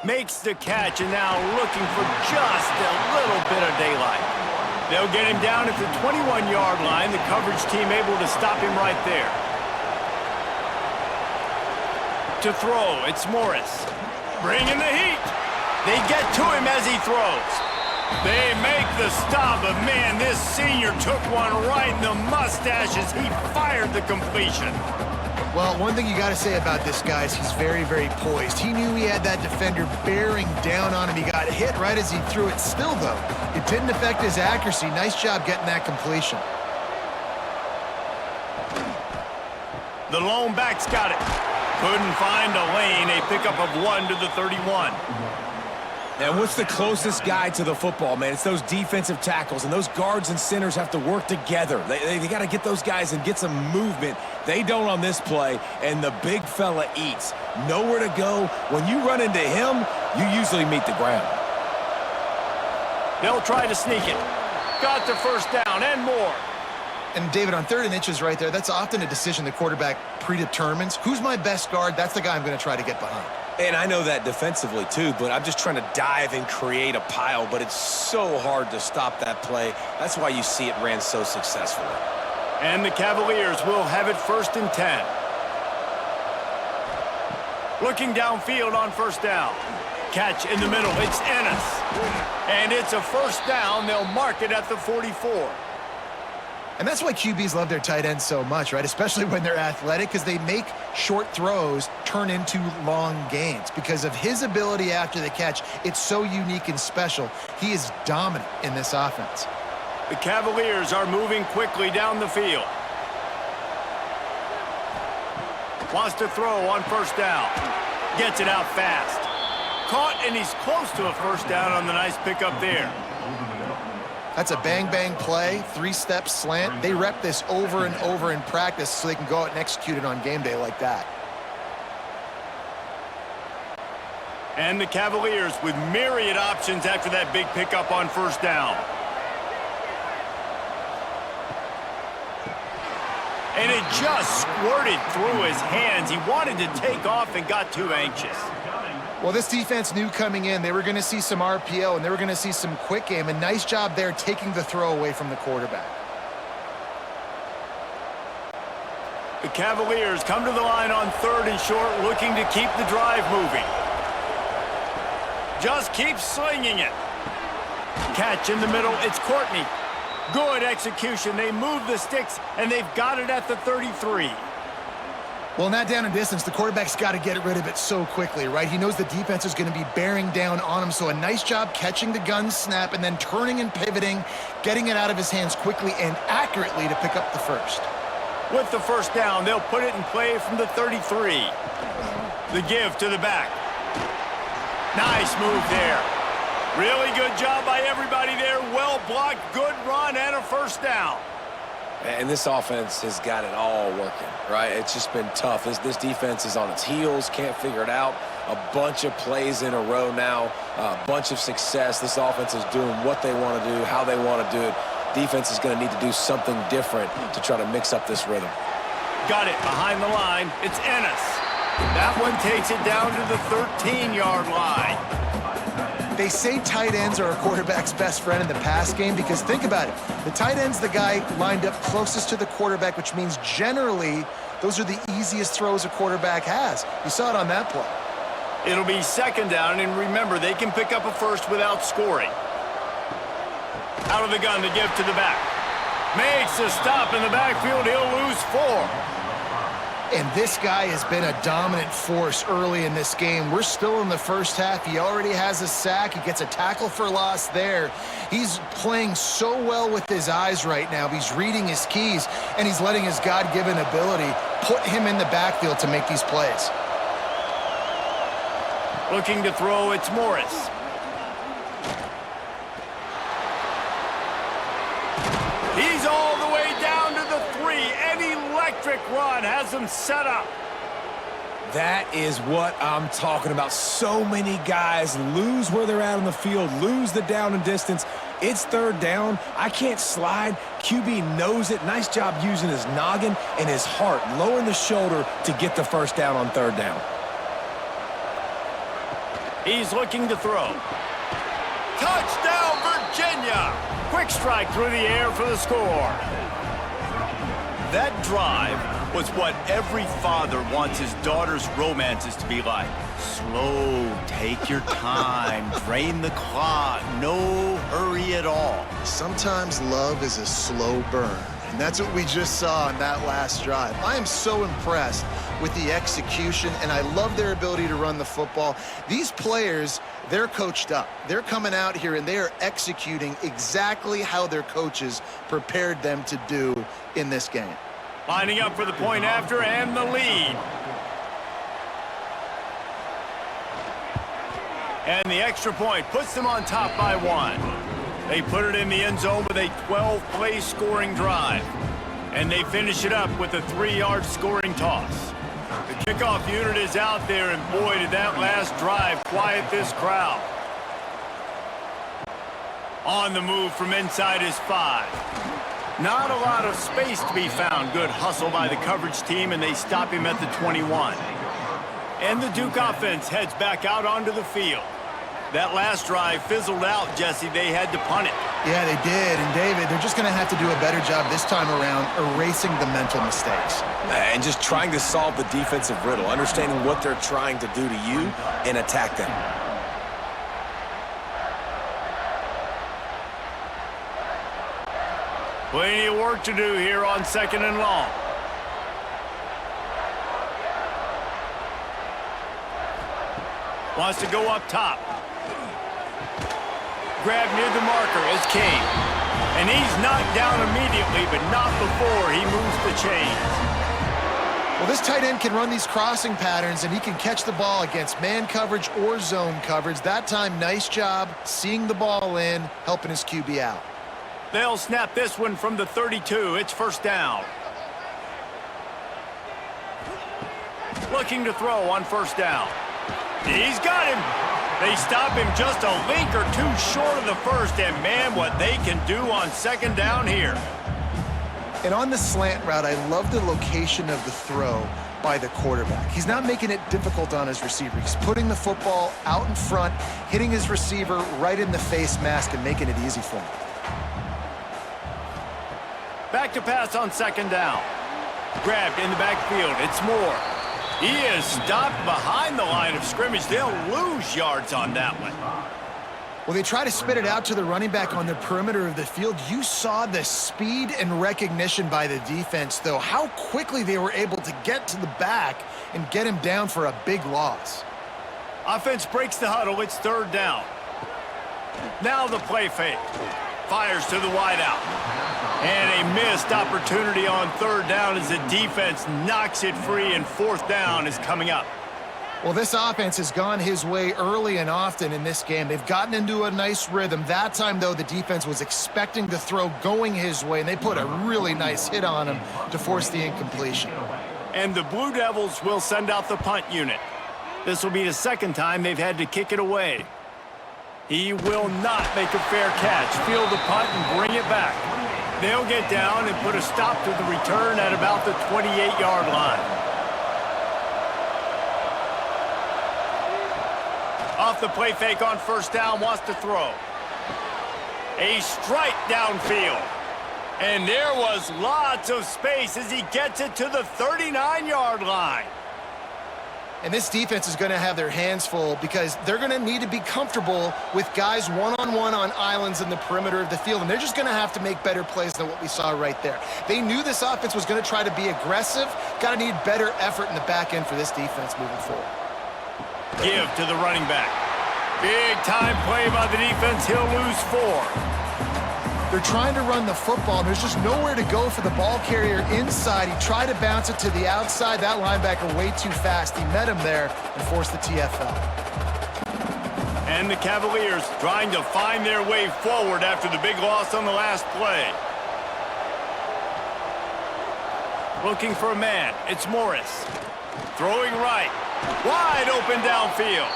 Makes the catch, and now looking for just a little bit of daylight. They'll get him down at the 21-yard line. The coverage team able to stop him right there. To throw, it's Morris. Bringing the heat. They get to him as he throws. They make the stop, but man, this senior took one right in the mustache as he fired the completion. Well, one thing you got to say about this guy is he's very, very poised. He knew he had that defender bearing down on him. He got hit right as he threw it. Still, though, it didn't affect his accuracy. Nice job getting that completion. The lone back's got it. Couldn't find a lane. A pickup of 1 to the 31. And what's the closest guy to the football, man? It's those defensive tackles, and those guards and centers have to work together. They got to get those guys and get some movement. They don't on this play, and the big fella eats. Nowhere to go. When you run into him, you usually meet the ground. They'll try to sneak it. Got the first down and more. And, David, on 3rd and inches right there, that's often a decision the quarterback predetermines. Who's my best guard? That's the guy I'm going to try to get behind. And I know that defensively, too, but I'm just trying to dive and create a pile, but it's so hard to stop that play. That's why you see it ran so successfully. And the Cavaliers will have it 1st and 10. Looking downfield on 1st down. Catch in the middle. It's Ennis. And it's a 1st down. They'll mark it at the 44. And that's why QBs love their tight ends so much, right? Especially when they're athletic, because they make short throws turn into long gains. Because of his ability after the catch, it's so unique and special. He is dominant in this offense. The Cavaliers are moving quickly down the field. Wants to throw on 1st down. Gets it out fast. Caught, and he's close to a 1st down on the nice pickup there. That's a bang-bang play, 3-step slant. They rep this over and over in practice so they can go out and execute it on game day like that. And the Cavaliers with myriad options after that big pickup on 1st down. And it just squirted through his hands. He wanted to take off and got too anxious. Well, this defense knew coming in they were going to see some RPO and they were going to see some quick game. A nice job there taking the throw away from the quarterback. The Cavaliers come to the line on 3rd and short, looking to keep the drive moving. Just keep slinging it. Catch in the middle. It's Courtney. Good execution. They move the sticks, and they've got it at the 33. Well, in that down and distance, the quarterback's got to get rid of it so quickly, right? He knows the defense is going to be bearing down on him, so a nice job catching the gun snap and then turning and pivoting, getting it out of his hands quickly and accurately to pick up the 1st. With the 1st down, they'll put it in play from the 33. The give to the back. Nice move there. Really good job by everybody there. Well blocked, good run, and a 1st down. And this offense has got it all working, right? It's just been tough. This defense is on its heels, can't figure it out. A bunch of plays in a row now, a bunch of success. This offense is doing what they want to do, how they want to do it. Defense is going to need to do something different to try to mix up this rhythm. Got it behind the line. It's Ennis. That one takes it down to the 13-yard line. They say tight ends are a quarterback's best friend in the pass game because think about it. The tight end's the guy lined up closest to the quarterback, which means generally those are the easiest throws a quarterback has. You saw it on that play. It'll be 2nd down, and remember, they can pick up a 1st without scoring. Out of the gun to give to the back. Makes a stop in the backfield. He'll lose 4. And this guy has been a dominant force early in this game. We're still in the 1st half. He already has a sack. He gets a tackle for loss there. He's playing so well with his eyes right now. He's reading his keys, and he's letting his God-given ability put him in the backfield to make these plays. Looking to throw, it's Morris. He's all the way down to the 3. An electric run has him set up. That is what I'm talking about. So many guys lose where they're at on the field, lose the down and distance. It's third down. I can't slide. QB knows it. Nice job using his noggin and his heart, lowering the shoulder to get the first down on third down. He's looking to throw. Touchdown, Virginia! Quick strike through the air for the score. That drive was what every father wants his daughter's romances to be like. Slow, take your time, drain the clock, no hurry at all. Sometimes love is a slow burn, and that's what we just saw in that last drive. I am so impressed with the execution, and I love their ability to run the football. These players, they're coached up. They're coming out here, and they are executing exactly how their coaches prepared them to do in this game. Lining up for the point after and the lead. And the extra point puts them on top by 1. They put it in the end zone with a 12-play scoring drive. And they finish it up with a 3-yard scoring toss. The kickoff unit is out there, and boy, did that last drive quiet this crowd. On the move from inside his 5. Not a lot of space to be found. Good hustle by the coverage team, and they stop him at the 21. And the Duke offense heads back out onto the field. That last drive fizzled out, Jesse. They had to punt it. Yeah, they did. And, David, they're just going to have to do a better job this time around erasing the mental mistakes. And just trying to solve the defensive riddle, understanding what they're trying to do to you and attack them. Plenty of work to do here on 2nd and long. Wants to go up top. Grab near the marker is King. And he's knocked down immediately, but not before he moves the chains. Well, this tight end can run these crossing patterns, and he can catch the ball against man coverage or zone coverage. That time, nice job seeing the ball in, helping his QB out. They'll snap this one from the 32. It's first down. Looking to throw on first down. He's got him. They stop him just a link or two short of the first, and man, what they can do on 2nd down here. And on the slant route, I love the location of the throw by the quarterback. He's not making it difficult on his receiver. He's putting the football out in front, hitting his receiver right in the face mask and making it easy for him. Back to pass on 2nd down. Grabbed in the backfield. It's Moore. He is stopped behind the line of scrimmage. They'll lose yards on that one. Well, they try to spit it out to the running back on the perimeter of the field. You saw the speed and recognition by the defense, though, how quickly they were able to get to the back and get him down for a big loss. Offense breaks the huddle. It's 3rd down. Now the play fake. Fires to the wideout. And a missed opportunity on 3rd down as the defense knocks it free, and 4th down is coming up. Well, this offense has gone his way early and often in this game. They've gotten into a nice rhythm. That time, though, the defense was expecting the throw going his way, and they put a really nice hit on him to force the incompletion. And the Blue Devils will send out the punt unit. This will be the 2nd time they've had to kick it away. He will not make a fair catch. Field the punt and bring it back. They'll get down and put a stop to the return at about the 28-yard line. Off the play fake on 1st down, wants to throw. A strike downfield. And there was lots of space as he gets it to the 39-yard line. And this defense is going to have their hands full because they're going to need to be comfortable with guys one-on-one on islands in the perimeter of the field. And they're just going to have to make better plays than what we saw right there. They knew this offense was going to try to be aggressive. Got to need better effort in the back end for this defense moving forward. Give to the running back. Big time play by the defense. He'll lose 4. They're trying to run the football, and there's just nowhere to go for the ball carrier inside. He tried to bounce it to the outside. That linebacker way too fast. He met him there and forced the TFL. And the Cavaliers trying to find their way forward after the big loss on the last play. Looking for a man. It's Morris. Throwing right. Wide open downfield.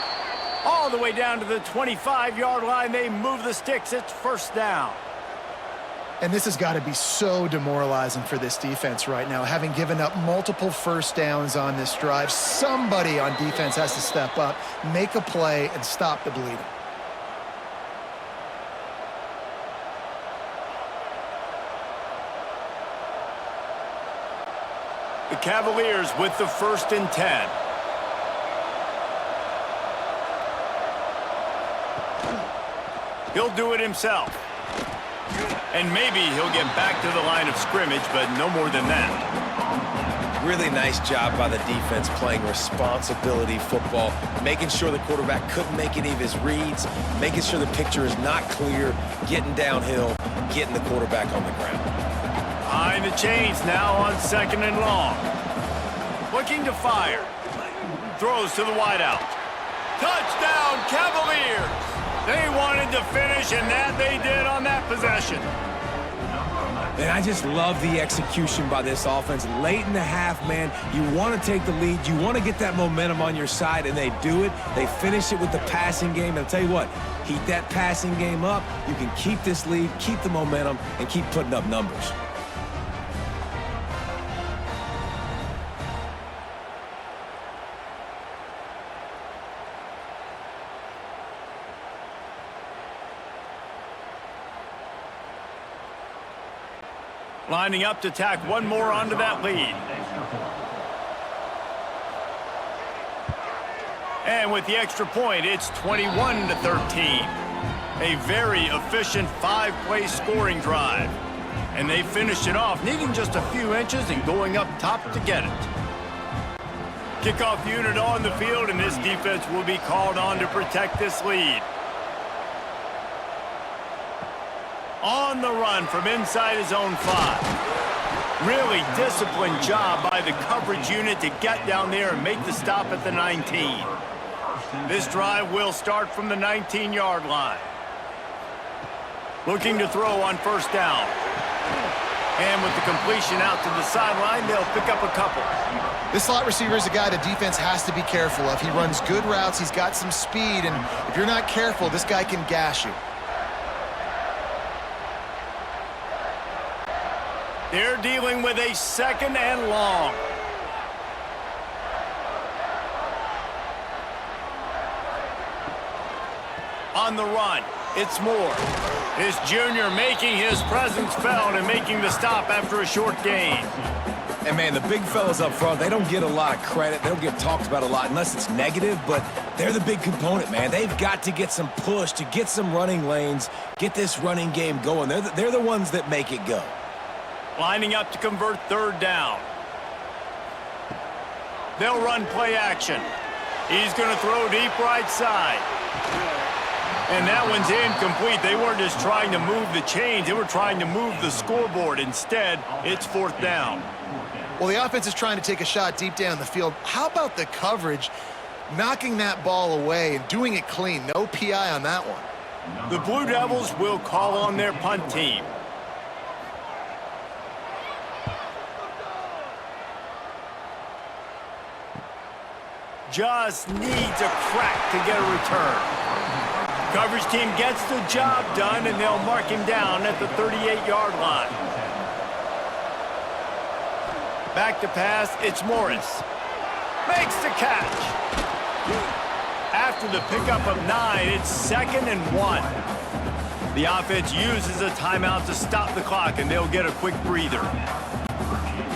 All the way down to the 25-yard line. They move the sticks. It's first down. And this has got to be so demoralizing for this defense right now, having given up multiple first downs on this drive. Somebody on defense has to step up, make a play, and stop the bleeding. The Cavaliers with the 1st and 10. He'll do it himself. And maybe he'll get back to the line of scrimmage, but no more than that. Really nice job by the defense playing responsibility football, making sure the quarterback couldn't make any of his reads, making sure the picture is not clear, getting downhill, getting the quarterback on the ground. Behind the chains now on 2nd and long. Looking to fire. Throws to the wideout. Touchdown, Cavaliers! They wanted to finish, and that they did on that possession. And I just love the execution by this offense. Late in the half, man, you want to take the lead. You want to get that momentum on your side, and they do it. They finish it with the passing game. And I'll tell you what, heat that passing game up. You can keep this lead, keep the momentum, and keep putting up numbers. Lining up to tack one more onto that lead. And with the extra point, it's 21-13. A very efficient 5-play scoring drive. And they finished it off, needing just a few inches and going up top to get it. Kickoff unit on the field, and this defense will be called on to protect this lead. On the run from inside his own 5. Really disciplined job by the coverage unit to get down there and make the stop at the 19. This drive will start from the 19-yard line. Looking to throw on 1st down. And with the completion out to the sideline, they'll pick up a couple. This slot receiver is a guy the defense has to be careful of. He runs good routes, he's got some speed, and if you're not careful, this guy can gash you. They're dealing with a 2nd and long. On the run, it's Moore. This junior making his presence felt and making the stop after a short gain. And, man, the big fellas up front, they don't get a lot of credit. They don't get talked about a lot unless it's negative, but they're the big component, man. They've got to get some push, to get some running lanes, get this running game going. They're the ones that make it go. Lining up to convert 3rd down. They'll run play action. He's going to throw deep right side. And that one's incomplete. They weren't just trying to move the chains. They were trying to move the scoreboard. Instead, it's 4th down. Well, the offense is trying to take a shot deep down the field. How about the coverage, knocking that ball away and doing it clean? No PI on that one. The Blue Devils will call on their punt team. Just needs a crack to get a return. Coverage team gets the job done, and they'll mark him down at the 38-yard line. Back to pass, it's Morris. Makes the catch. After the pickup of 9, it's 2nd and 1. The offense uses a timeout to stop the clock, and they'll get a quick breather.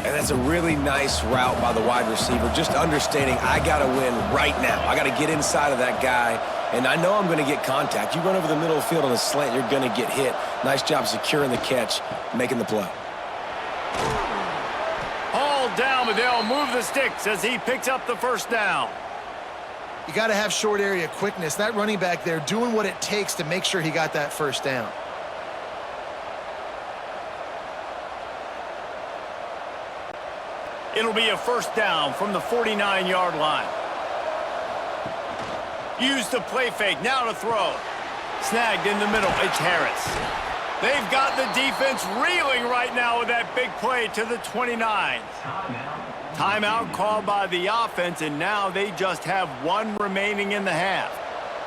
And that's a really nice route by the wide receiver, just understanding I got to win right now. I got to get inside of that guy, and I know I'm going to get contact. You run over the middle of the field on a slant, you're going to get hit. Nice job securing the catch, making the play. Hauled down, but they'll move the sticks as he picks up the 1st down. You got to have short area quickness. That running back there doing what it takes to make sure he got that 1st down. It'll be a 1st down from the 49-yard line. Use the play fake, now to throw. Snagged in the middle, it's Harris. They've got the defense reeling right now with that big play to the 29. Timeout called by the offense, and now they just have 1 remaining in the half.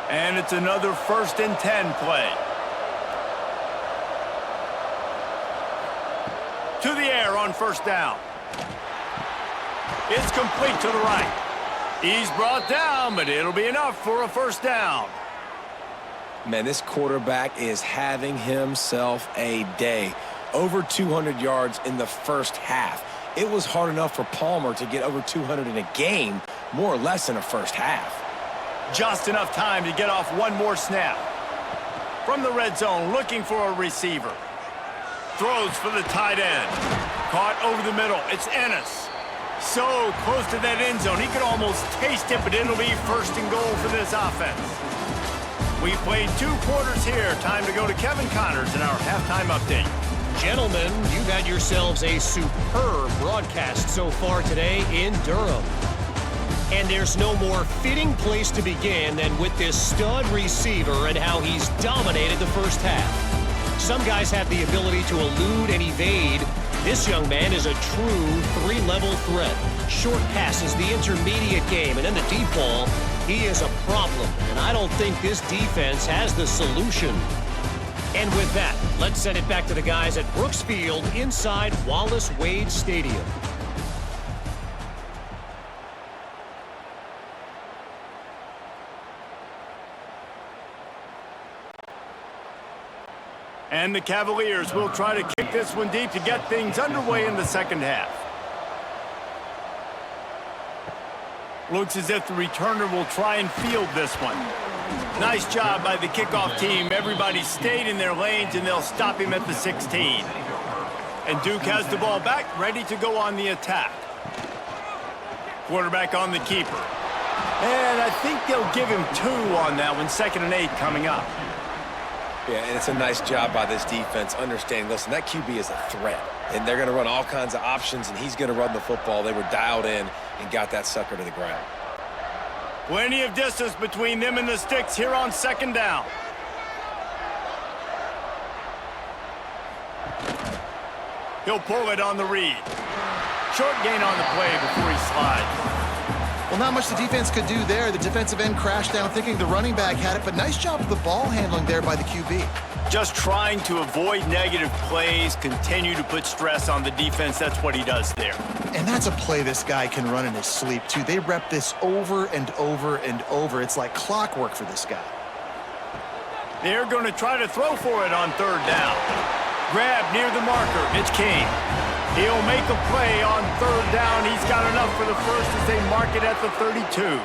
And it's another 1st and 10 play. To the air on 1st down. It's complete to the right. He's brought down, but it'll be enough for a 1st down. Man, this quarterback is having himself a day. Over 200 yards in the first half. It was hard enough for Palmer to get over 200 in a game, more or less in a first half. Just enough time to get off one more snap. From the red zone, looking for a receiver. Throws for the tight end. Caught over the middle. It's Ennis. So close to that end zone. He could almost taste it, but it'll be 1st and goal for this offense. We've played 2 quarters here. Time to go to Kevin Connors in our halftime update. Gentlemen, you've had yourselves a superb broadcast so far today in Durham. And there's no more fitting place to begin than with this stud receiver and how he's dominated the first half. Some guys have the ability to elude and evade. This young man is a true 3-level threat. Short passes, the intermediate game, and then the deep ball. He is a problem, and I don't think this defense has the solution. And with that, let's send it back to the guys at Brooks Field inside Wallace Wade Stadium. And the Cavaliers will try to kick this one deep to get things underway in the second half. Looks as if the returner will try and field this one. Nice job by the kickoff team. Everybody stayed in their lanes, and they'll stop him at the 16. And Duke has the ball back, ready to go on the attack. Quarterback on the keeper. And I think they'll give him 2 on that one. 2nd and 8 coming up. Yeah, and it's a nice job by this defense understanding, listen, that QB is a threat. And they're going to run all kinds of options, and he's going to run the football. They were dialed in and got that sucker to the ground. Plenty of distance between them and the sticks here on 2nd down. He'll pull it on the read. Short gain on the play before he slides. Well, not much the defense could do there. The defensive end crashed down thinking the running back had it, but nice job of the ball handling there by the QB. Just trying to avoid negative plays, continue to put stress on the defense. That's what he does there. And that's a play this guy can run in his sleep, too. They rep this over and over and over. It's like clockwork for this guy. They're going to try to throw for it on 3rd down. Grab near the marker. It's King. He'll make a play on 3rd down. He's got enough for the first as they mark it at the 32.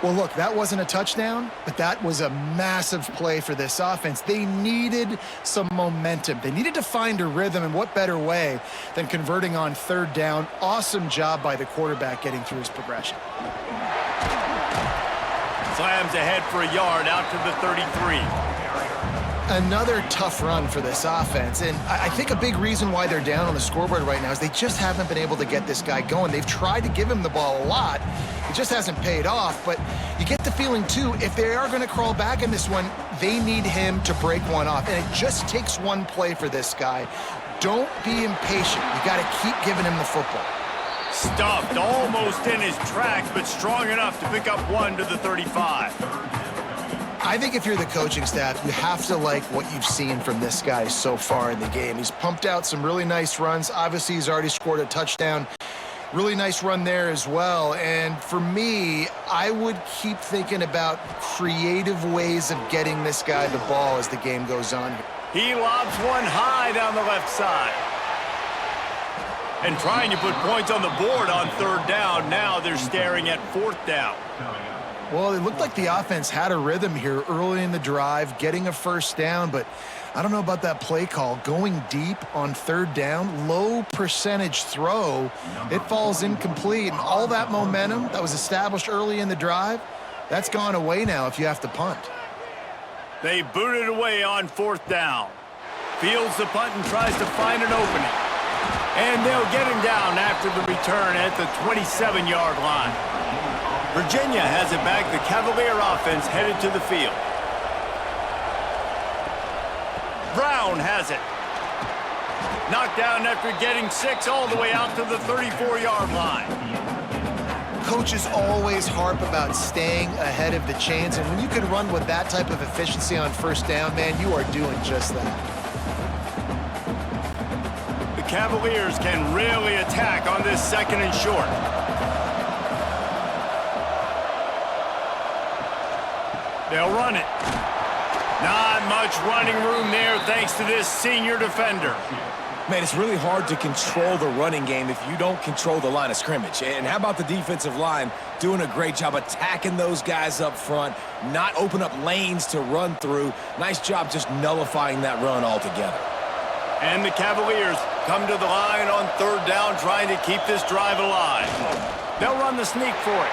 Well, look, that wasn't a touchdown, but that was a massive play for this offense. They needed some momentum. They needed to find a rhythm, and what better way than converting on 3rd down. Awesome job by the quarterback getting through his progression. Slams ahead for a yard out to the 33. Another tough run for this offense, and I think a big reason why they're down on the scoreboard right now is they just haven't been able to get this guy going. They've tried to give him the ball a lot. It just hasn't paid off, but you get the feeling, too, if they are going to crawl back in this one, they need him to break one off, and it just takes one play for this guy. Don't be impatient. You got to keep giving him the football. Stuffed almost in his tracks, but strong enough to pick up 1 to the 35. I think if you're the coaching staff, you have to like what you've seen from this guy so far in the game. He's pumped out some really nice runs. Obviously, he's already scored a touchdown. Really nice run there as well. And for me, I would keep thinking about creative ways of getting this guy the ball as the game goes on here. He lobs one high down the left side. And trying to put points on the board on 3rd down. Now they're staring at 4th down. Well, it looked like the offense had a rhythm here early in the drive, getting a 1st down, but I don't know about that play call. Going deep on 3rd down, low percentage throw, it falls incomplete, and all that momentum that was established early in the drive, that's gone away now if you have to punt. They boot it away on 4th down. Fields the punt and tries to find an opening. And they'll get him down after the return at the 27-yard line. Virginia has it back. The Cavalier offense headed to the field. Brown has it. Knocked down after getting 6 all the way out to the 34-yard line. coaches always harp about staying ahead of the chains, and when you can run with that type of efficiency on first down, man, you are doing just that. The Cavaliers can really attack on this 2nd and short. They'll run it. Not much running room there thanks to this senior defender. Man, it's really hard to control the running game if you don't control the line of scrimmage. And how about the defensive line doing a great job attacking those guys up front, not open up lanes to run through. Nice job just nullifying that run altogether. And the Cavaliers come to the line on 3rd down, trying to keep this drive alive. They'll run the sneak for it.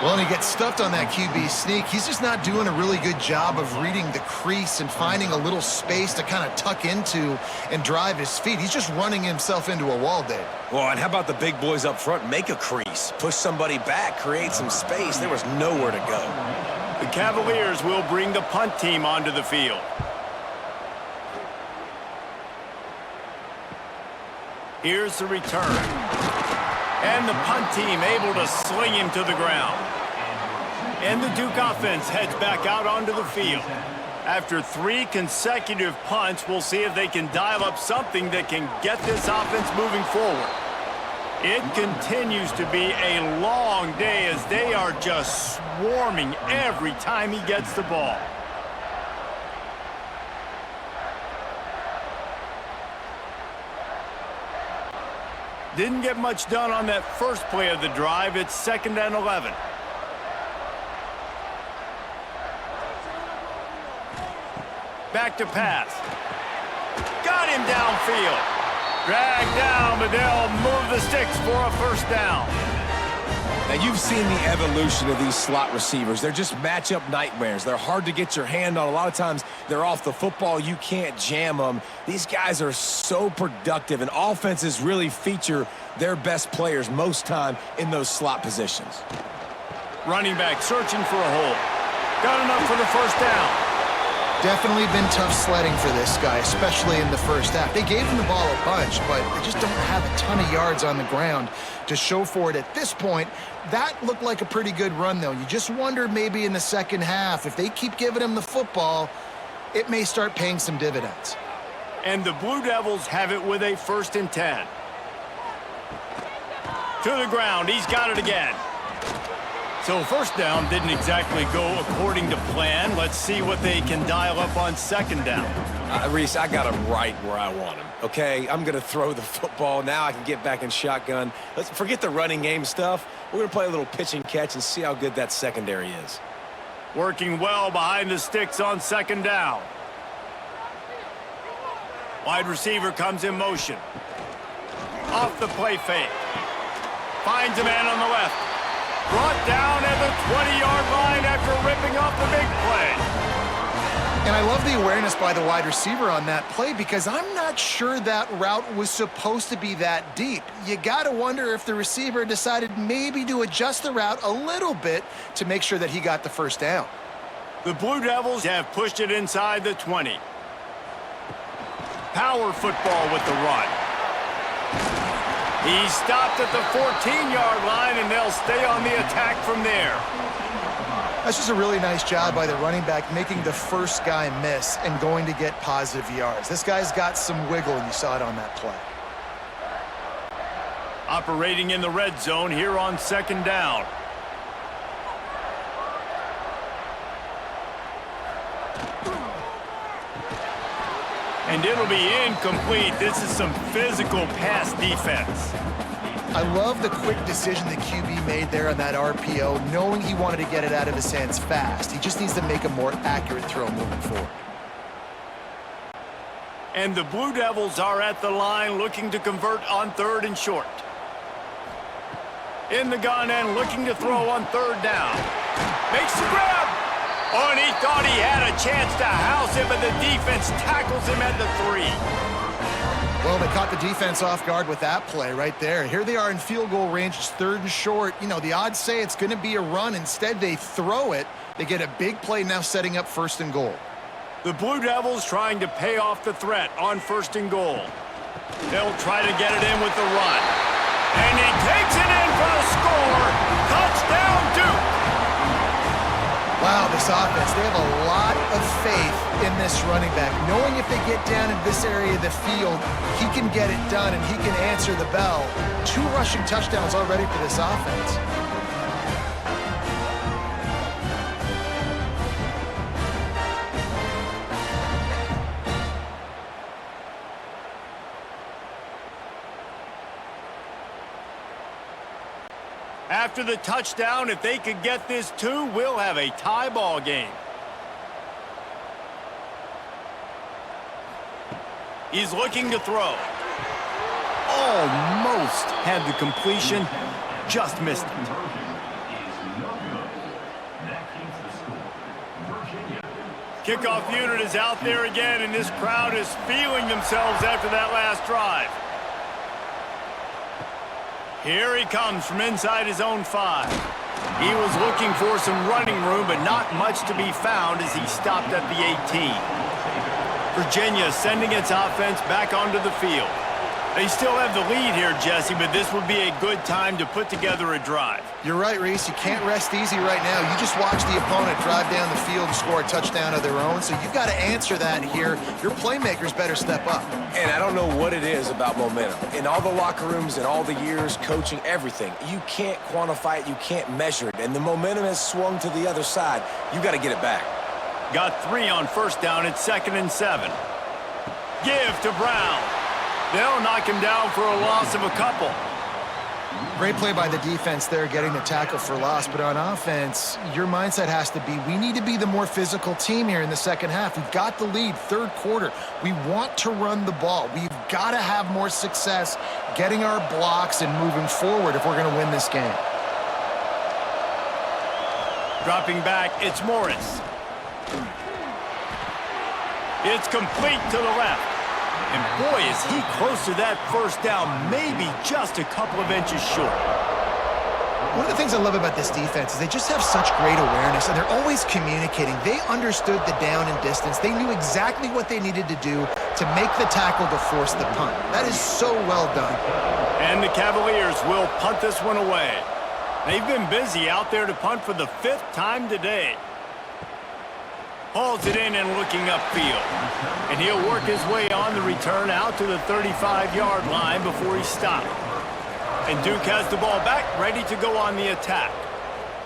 Well, and he gets stuffed on that QB sneak. He's just not doing a really good job of reading the crease and finding a little space to kind of tuck into and drive his feet. He's just running himself into a wall, Dave. Well, and how about the big boys up front? Make a crease, push somebody back, create some space. There was nowhere to go. The Cavaliers will bring the punt team onto the field. Here's the return. And the punt team able to sling him to the ground. And the Duke offense heads back out onto the field. After 3 consecutive punts, we'll see if they can dial up something that can get this offense moving forward. It continues to be a long day as they are just swarming every time he gets the ball. Didn't get much done on that first play of the drive. It's 2nd and 11. Back to pass. Got him downfield. Dragged down, but they'll move the sticks for a 1st down. Now, you've seen the evolution of these slot receivers. They're just matchup nightmares. They're hard to get your hand on. A lot of times, they're off the football. You can't jam them. These guys are so productive, and offenses really feature their best players most time in those slot positions. Running back searching for a hole. Got enough for the 1st down. Definitely been tough sledding for this guy, especially in the first half. They gave him the ball a bunch, but they just don't have a ton of yards on the ground to show for it at this point. That looked like a pretty good run, though. You just wonder maybe in the second half, if they keep giving him the football, it may start paying some dividends. And the Blue Devils have it with a 1st and 10. To the ground. He's got it again. So 1st down didn't exactly go according to plan. Let's see what they can dial up on 2nd down. Reese, I got him right where I want him, okay? I'm going to throw the football. Now I can get back in shotgun. Let's forget the running game stuff. We're going to play a little pitch and catch and see how good that secondary is. Working well behind the sticks on 2nd down. Wide receiver comes in motion. Off the play fake. Finds a man on the left. Brought down at the 20-yard line after ripping off the big play. And I love the awareness by the wide receiver on that play because I'm not sure that route was supposed to be that deep. You got to wonder if the receiver decided maybe to adjust the route a little bit to make sure that he got the 1st down. The Blue Devils have pushed it inside the 20. Power football with the run. He stopped at the 14-yard line, and they'll stay on the attack from there. That's just a really nice job by the running back, making the first guy miss and going to get positive yards. This guy's got some wiggle, and you saw it on that play. Operating in the red zone here on 2nd down. And it'll be incomplete. This is some physical pass defense. I love the quick decision the QB made there on that RPO, knowing he wanted to get it out of his hands fast. He just needs to make a more accurate throw moving forward. And the Blue Devils are at the line looking to convert on 3rd and short. In the gun and looking to throw on 3rd down. Makes the grab. Oh, and he thought he had a chance to house him, but the defense tackles him at the 3. Well, they caught the defense off guard with that play right there. Here they are in field goal range. It's 3rd and short. You know, the odds say it's going to be a run. Instead, they throw it. They get a big play now setting up 1st and goal. The Blue Devils trying to pay off the threat on 1st and goal. They'll try to get it in with the run. And he takes it in for the score. this offense, they have a lot of faith in this running back, knowing if they get down in this area of the field, he can get it done and he can answer the bell. 2 rushing touchdowns already for this offense. After the touchdown, if they could get this 2, we'll have a tie ball game. He's looking to throw. Almost had the completion, just missed it. Kickoff unit is out there again, and this crowd is feeling themselves after that last drive. Here he comes from inside his own 5. He was looking for some running room, but not much to be found as he stopped at the 18. Virginia sending its offense back onto the field. They still have the lead here, Jesse, but this would be a good time to put together a drive. You're right, Reese. You can't rest easy right now. You just watch the opponent drive down the field and score a touchdown of their own, so you've got to answer that here. Your playmakers better step up. And I don't know what it is about momentum. In all the locker rooms, in all the years, coaching, everything, you can't quantify it, you can't measure it. And the momentum has swung to the other side. You got to get it back. Got 3 on first down. It's 2nd and 7. Give to Brown. They'll knock him down for a loss of a couple. Great play by the defense there, getting the tackle for loss. But on offense, your mindset has to be, we need to be the more physical team here in the second half. We've got the lead, 3rd quarter. We want to run the ball. We've got to have more success getting our blocks and moving forward if we're going to win this game. Dropping back, it's Morris. It's complete to the left. And boy, is he close to that first down, maybe just a couple of inches short. One of the things I love about this defense is they just have such great awareness, and they're always communicating. They understood the down and distance. They knew exactly what they needed to do to make the tackle to force the punt. That is so well done. And the Cavaliers will punt this one away. They've been busy out there to punt for the 5th time today. Hauls it in and looking upfield. And he'll work his way on the return out to the 35-yard line before he stopped. And Duke has the ball back, ready to go on the attack.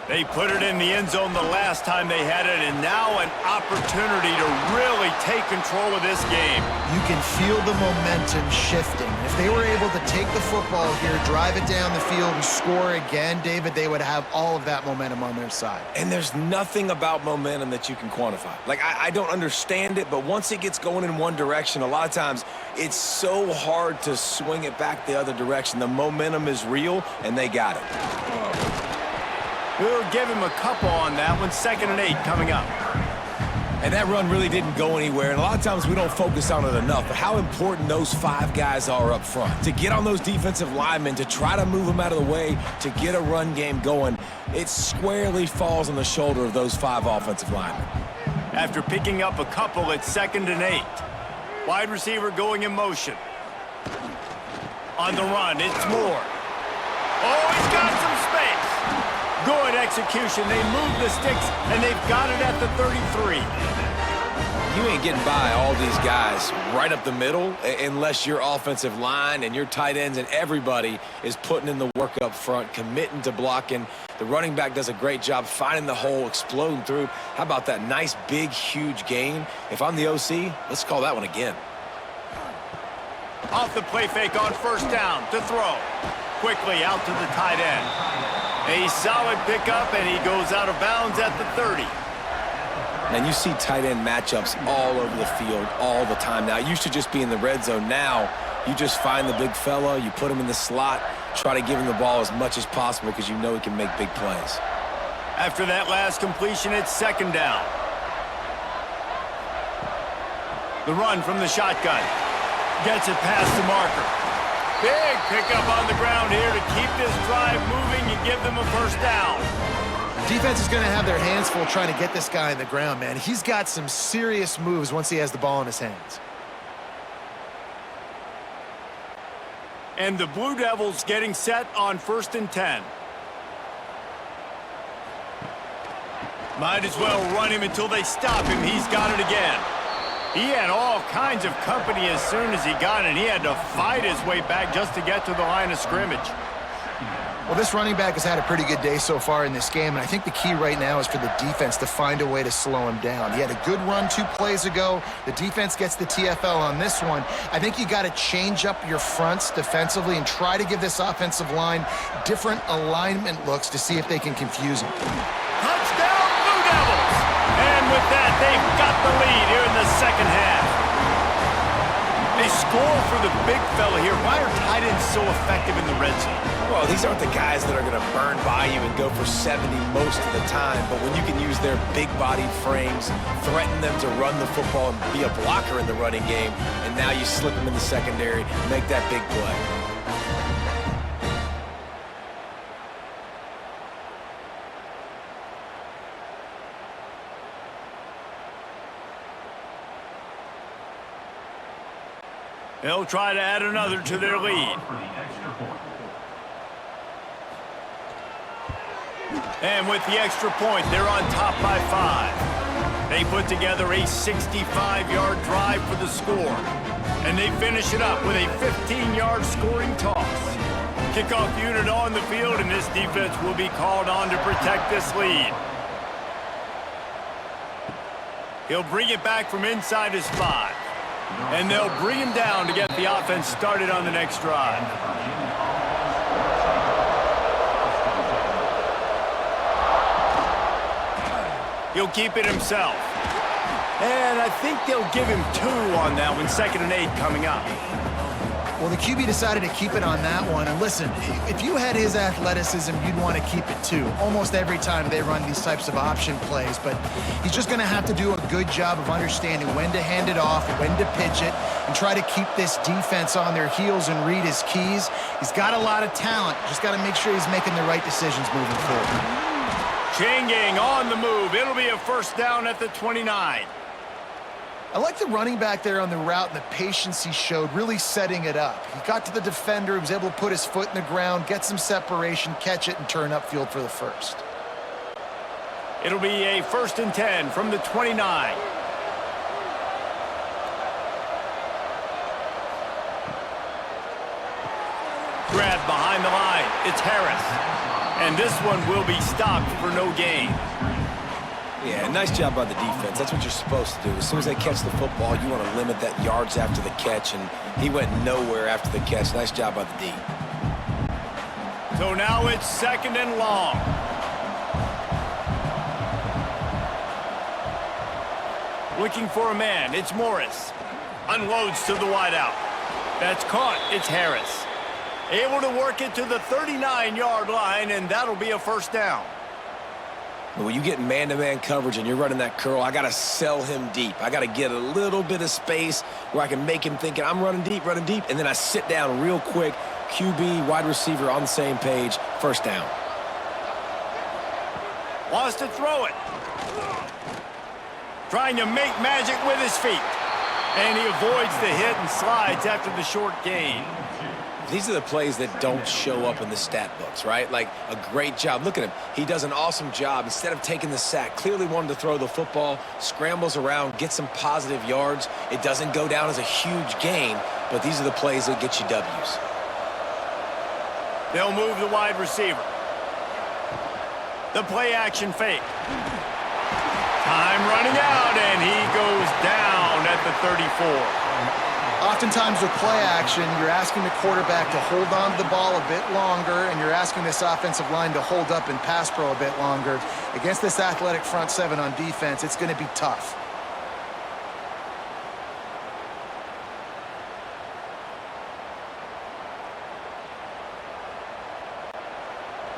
They put it in the end zone the last time they had it, and now an opportunity to really take control of this game. You can feel the momentum shifting. If they were able to take the football here, drive it down the field, and score again, David, they would have all of that momentum on their side. And there's nothing about momentum that you can quantify. Like, I don't understand it, but once it gets going in one direction, a lot of times it's so hard to swing it back the other direction. The momentum is real, and they got it. We'll give him a couple on that one. 2nd and 8 coming up. And that run really didn't go anywhere, and a lot of times we don't focus on it enough, but how important those 5 guys are up front. To get on those defensive linemen, to try to move them out of the way, to get a run game going, it squarely falls on the shoulder of those 5 offensive linemen. After picking up a couple, it's 2nd and 8. Wide receiver going in motion. On the run, it's Moore. Oh, he's got some space. Good execution. They move the sticks, and they've got it at the 33. You ain't getting by all these guys right up the middle unless your offensive line and your tight ends and everybody is putting in the work up front, committing to blocking. The running back does a great job finding the hole, exploding through. How about that nice, big, huge gain? If I'm the OC, let's call that one again. Off the play fake on first down to throw. Quickly out to the tight end. A solid pickup, and he goes out of bounds at the 30. And you see tight end matchups all over the field all the time now. It used to just be in the red zone. Now you just find the big fella, you put him in the slot, try to give him the ball as much as possible because you know he can make big plays. After that last completion, it's 2nd down. The run from the shotgun. Gets it past the marker. Big pickup on the ground here to keep this drive moving and give them a first down. Defense is going to have their hands full trying to get this guy in the ground, man. He's got some serious moves once he has the ball in his hands. And the Blue Devils getting set on 1st and 10. Might as well run him until they stop him. He's got it again. He had all kinds of company as soon as he got it. He had to fight his way back just to get to the line of scrimmage. Well, this running back has had a pretty good day so far in this game, and I think the key right now is for the defense to find a way to slow him down. He had a good run 2 plays ago. The defense gets the TFL on this one. I think you got to change up your fronts defensively and try to give this offensive line different alignment looks to see if they can confuse him. Touchdown, Blue Devils! And with that, they've got the lead here in the second half. They score for the big fella here. Why are tight ends so effective in the red zone? Well, these aren't the guys that are going to burn by you and go for 70 most of the time, but when you can use their big-bodied frames, threaten them to run the football and be a blocker in the running game, and now you slip them in the secondary, make that big play. They'll try to add another to their lead. And with the extra point, they're on top by 5. They put together a 65-yard drive for the score. And they finish it up with a 15-yard scoring toss. Kickoff unit on the field, and this defense will be called on to protect this lead. He'll bring it back from inside his 5. And they'll bring him down to get the offense started on the next drive. He'll keep it himself. And I think they'll give him 2 on that one, 2nd and 8 coming up. Well, the QB decided to keep it on that one. And listen, if you had his athleticism, you'd want to keep it too. Almost every time they run these types of option plays. But he's just going to have to do a good job of understanding when to hand it off, when to pitch it, and try to keep this defense on their heels and read his keys. He's got a lot of talent. Just got to make sure he's making the right decisions moving forward. Changing on the move. It'll be a first down at the 29. I like the running back there on the route and the patience he showed, really setting it up. He got to the defender, he was able to put his foot in the ground, get some separation, catch it, and turn upfield for the first. It'll be a 1st and 10 from the 29. Grab behind the line. It's Harris. And this one will be stopped for no gain. Yeah, nice job by the defense. That's what you're supposed to do. As soon as they catch the football, you want to limit that yards after the catch, and he went nowhere after the catch. Nice job by the D. So now it's 2nd and long. Looking for a man. It's Morris. Unloads to the wideout. That's caught. It's Harris. Able to work it to the 39-yard line, and that'll be a first down. When you get man-to-man coverage and you're running that curl, I got to sell him deep. I got to get a little bit of space where I can make him thinking I'm running deep, and then I sit down real quick. QB, wide receiver on the same page, first down. Wants to throw it. Trying to make magic with his feet. And he avoids the hit and slides after the short gain. These are the plays that don't show up in the stat books, right? Like a great job. Look at him. He does an awesome job. Instead of taking the sack, clearly wanted to throw the football, scrambles around, gets some positive yards. It doesn't go down as a huge gain, but these are the plays that get you W's. They'll move the wide receiver. The play action fake. Time running out, and he goes down at the 34. Oftentimes with play action, you're asking the quarterback to hold on to the ball a bit longer, and you're asking this offensive line to hold up in pass pro a bit longer. Against this athletic front 7 on defense, it's going to be tough.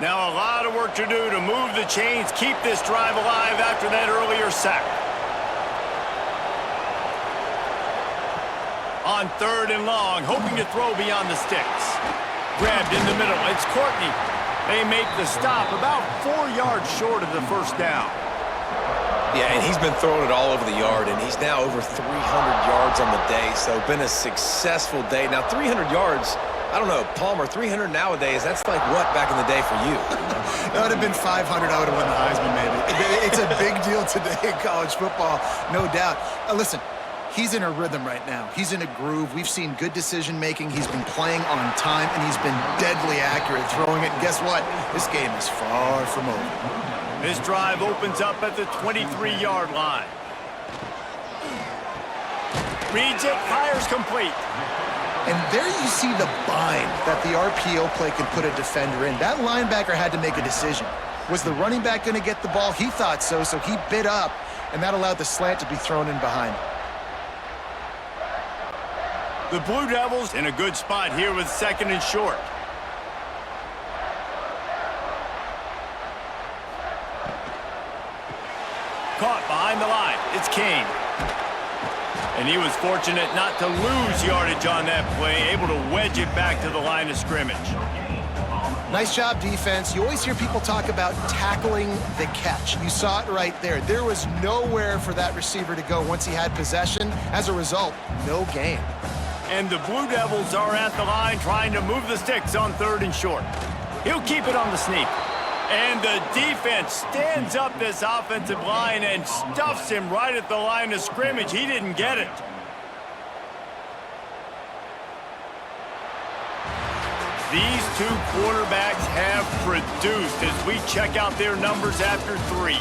Now a lot of work to do to move the chains, keep this drive alive after that earlier sack. On 3rd and long, hoping to throw beyond the sticks. Grabbed in the middle. It's Courtney. They make the stop about 4 yards short of the first down. Yeah, and he's been throwing it all over the yard, and he's now over 300 yards on the day, so been a successful day. Now, 300 yards I don't know, Palmer, 300 nowadays, that's like what back in the day for you? That would have been 500. I would have won the Heisman, maybe. It's a big deal today in college football, no doubt. Listen, he's in a rhythm right now. He's in a groove. We've seen good decision-making. He's been playing on time, and he's been deadly accurate throwing it. And guess what? This game is far from over. This drive opens up at the 23-yard line. Reads it, fires complete. And there you see the bind that the RPO play can put a defender in. That linebacker had to make a decision. Was the running back going to get the ball? He thought so, so he bit up, and that allowed the slant to be thrown in behind. The Blue Devils in a good spot here with 2nd and short. Caught behind the line. It's Kane. And he was fortunate not to lose yardage on that play, able to wedge it back to the line of scrimmage. Nice job, defense. You always hear people talk about tackling the catch. You saw it right there. There was nowhere for that receiver to go once he had possession. As a result, no gain. And the Blue Devils are at the line trying to move the sticks on 3rd and short. He'll keep it on the sneak. And the defense stands up this offensive line and stuffs him right at the line of scrimmage. He didn't get it. These two quarterbacks have produced as we check out their numbers after 3.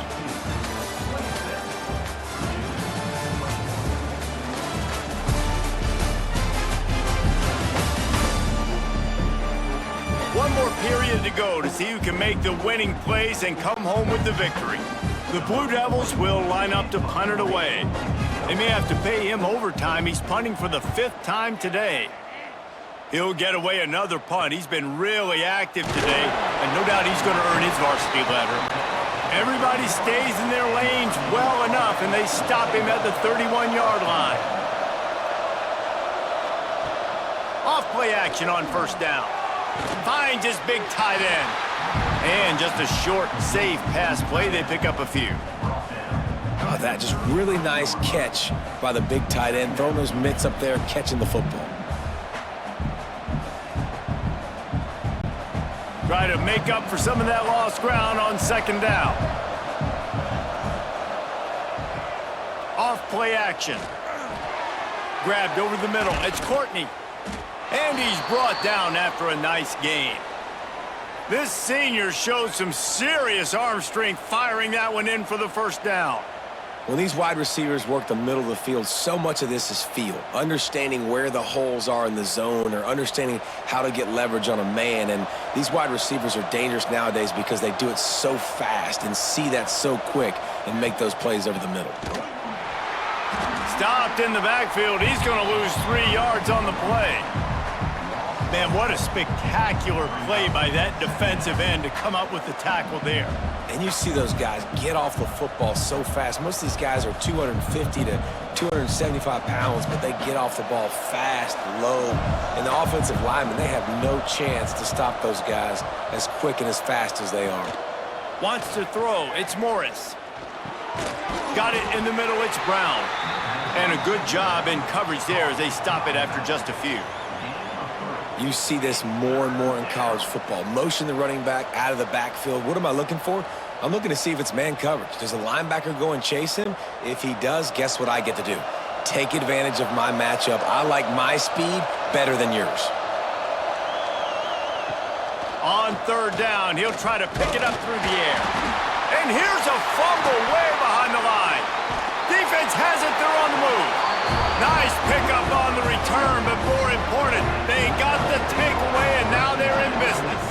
One more period to go to see who can make the winning plays and come home with the victory. The Blue Devils will line up to punt it away. They may have to pay him overtime. He's punting for the 5th time today. He'll get away another punt. He's been really active today, and no doubt he's going to earn his varsity letter. Everybody stays in their lanes well enough, and they stop him at the 31-yard line. Off play action on 1st down. Finds his big tight end. And just a short, safe pass play. They pick up a few. Oh, that just really nice catch by the big tight end, throwing those mitts up there, catching the football. Try to make up for some of that lost ground on 2nd down. Off play action. Grabbed over the middle. It's Courtney. And he's brought down after a nice gain. This senior showed some serious arm strength firing that one in for the 1st down. When these wide receivers work the middle of the field, so much of this is feel. Understanding where the holes are in the zone or understanding how to get leverage on a man. And these wide receivers are dangerous nowadays because they do it so fast and see that so quick and make those plays over the middle. Stopped in the backfield. He's going to lose 3 yards on the play. Man, what a spectacular play by that defensive end to come up with the tackle there. And you see those guys get off the football so fast. Most of these guys are 250 to 275 pounds, but they get off the ball fast, low. And the offensive linemen, they have no chance to stop those guys as quick and as fast as they are. Wants to throw. It's Morris. Got it in the middle. It's Brown. And a good job in coverage there as they stop it after just a few. You see this more and more in college football. Motion the running back out of the backfield. What am I looking for? I'm looking to see if it's man coverage. Does the linebacker go and chase him? If he does, guess what I get to do? Take advantage of my matchup. I like my speed better than yours. On 3rd down, he'll try to pick it up through the air. And here's a fumble way behind the line. Defense has it. They're on the move. Nice pickup on the return, but more important, they got the takeaway, and now they're in business.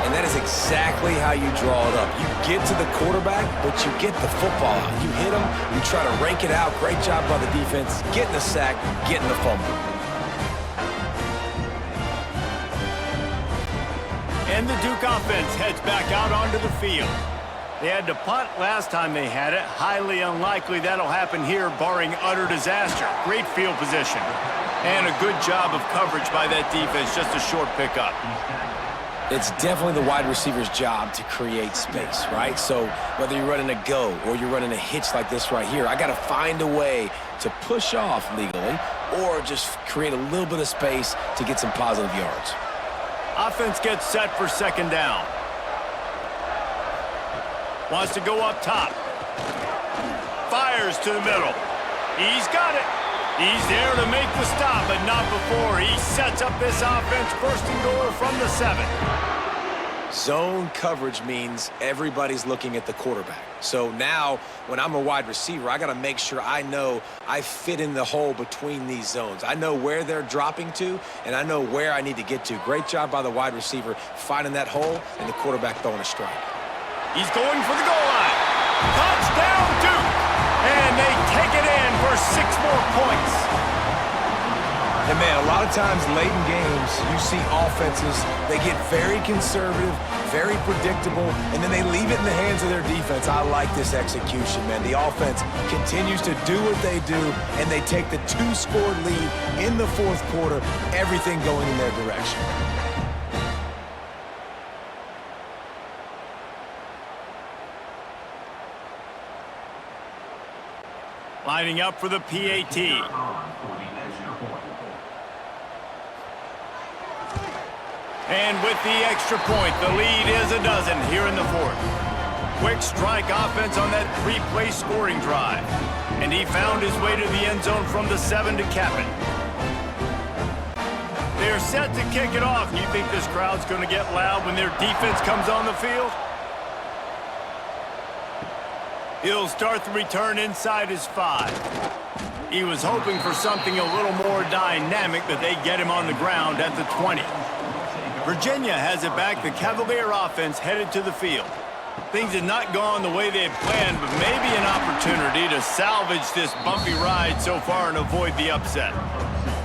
And that is exactly how you draw it up. You get to the quarterback, but you get the football out. You hit him, you try to rake it out. Great job by the defense, getting the sack, getting the fumble. And the Duke offense heads back out onto the field. They had to punt last time they had it. Highly unlikely that'll happen here, barring utter disaster. Great field position. And a good job of coverage by that defense. Just a short pickup. It's definitely the wide receiver's job to create space, right? So whether you're running a go or you're running a hitch like this right here, I got to find a way to push off legally or just create a little bit of space to get some positive yards. Offense gets set for second down. Wants to go up top. Fires to the middle. He's got it. He's there to make the stop, but not before he sets up this offense first and goal from the 7. Zone coverage means everybody's looking at the quarterback. So now, when I'm a wide receiver, I got to make sure I know I fit in the hole between these zones. I know where they're dropping to, and I know where I need to get to. Great job by the wide receiver finding that hole, and the quarterback throwing a strike. He's going for the goal line. Touchdown, Duke! And they take it in for 6 more points. And, man, a lot of times late in games, you see offenses, they get very conservative, very predictable, and then they leave it in the hands of their defense. I like this execution, man. The offense continues to do what they do, and they take the 2-score lead in the 4th quarter, everything going in their direction. Lining up for the PAT. And with the extra point, the lead is a dozen here in the 4th. Quick strike offense on that 3-play scoring drive. And he found his way to the end zone from the 7 to cap it. They're set to kick it off. You think this crowd's going to get loud when their defense comes on the field? He'll start the return inside his 5. He was hoping for something a little more dynamic, but they get him on the ground at the 20. Virginia has it back. The Cavalier offense headed to the field. Things had not gone the way they had planned, but maybe an opportunity to salvage this bumpy ride so far and avoid the upset.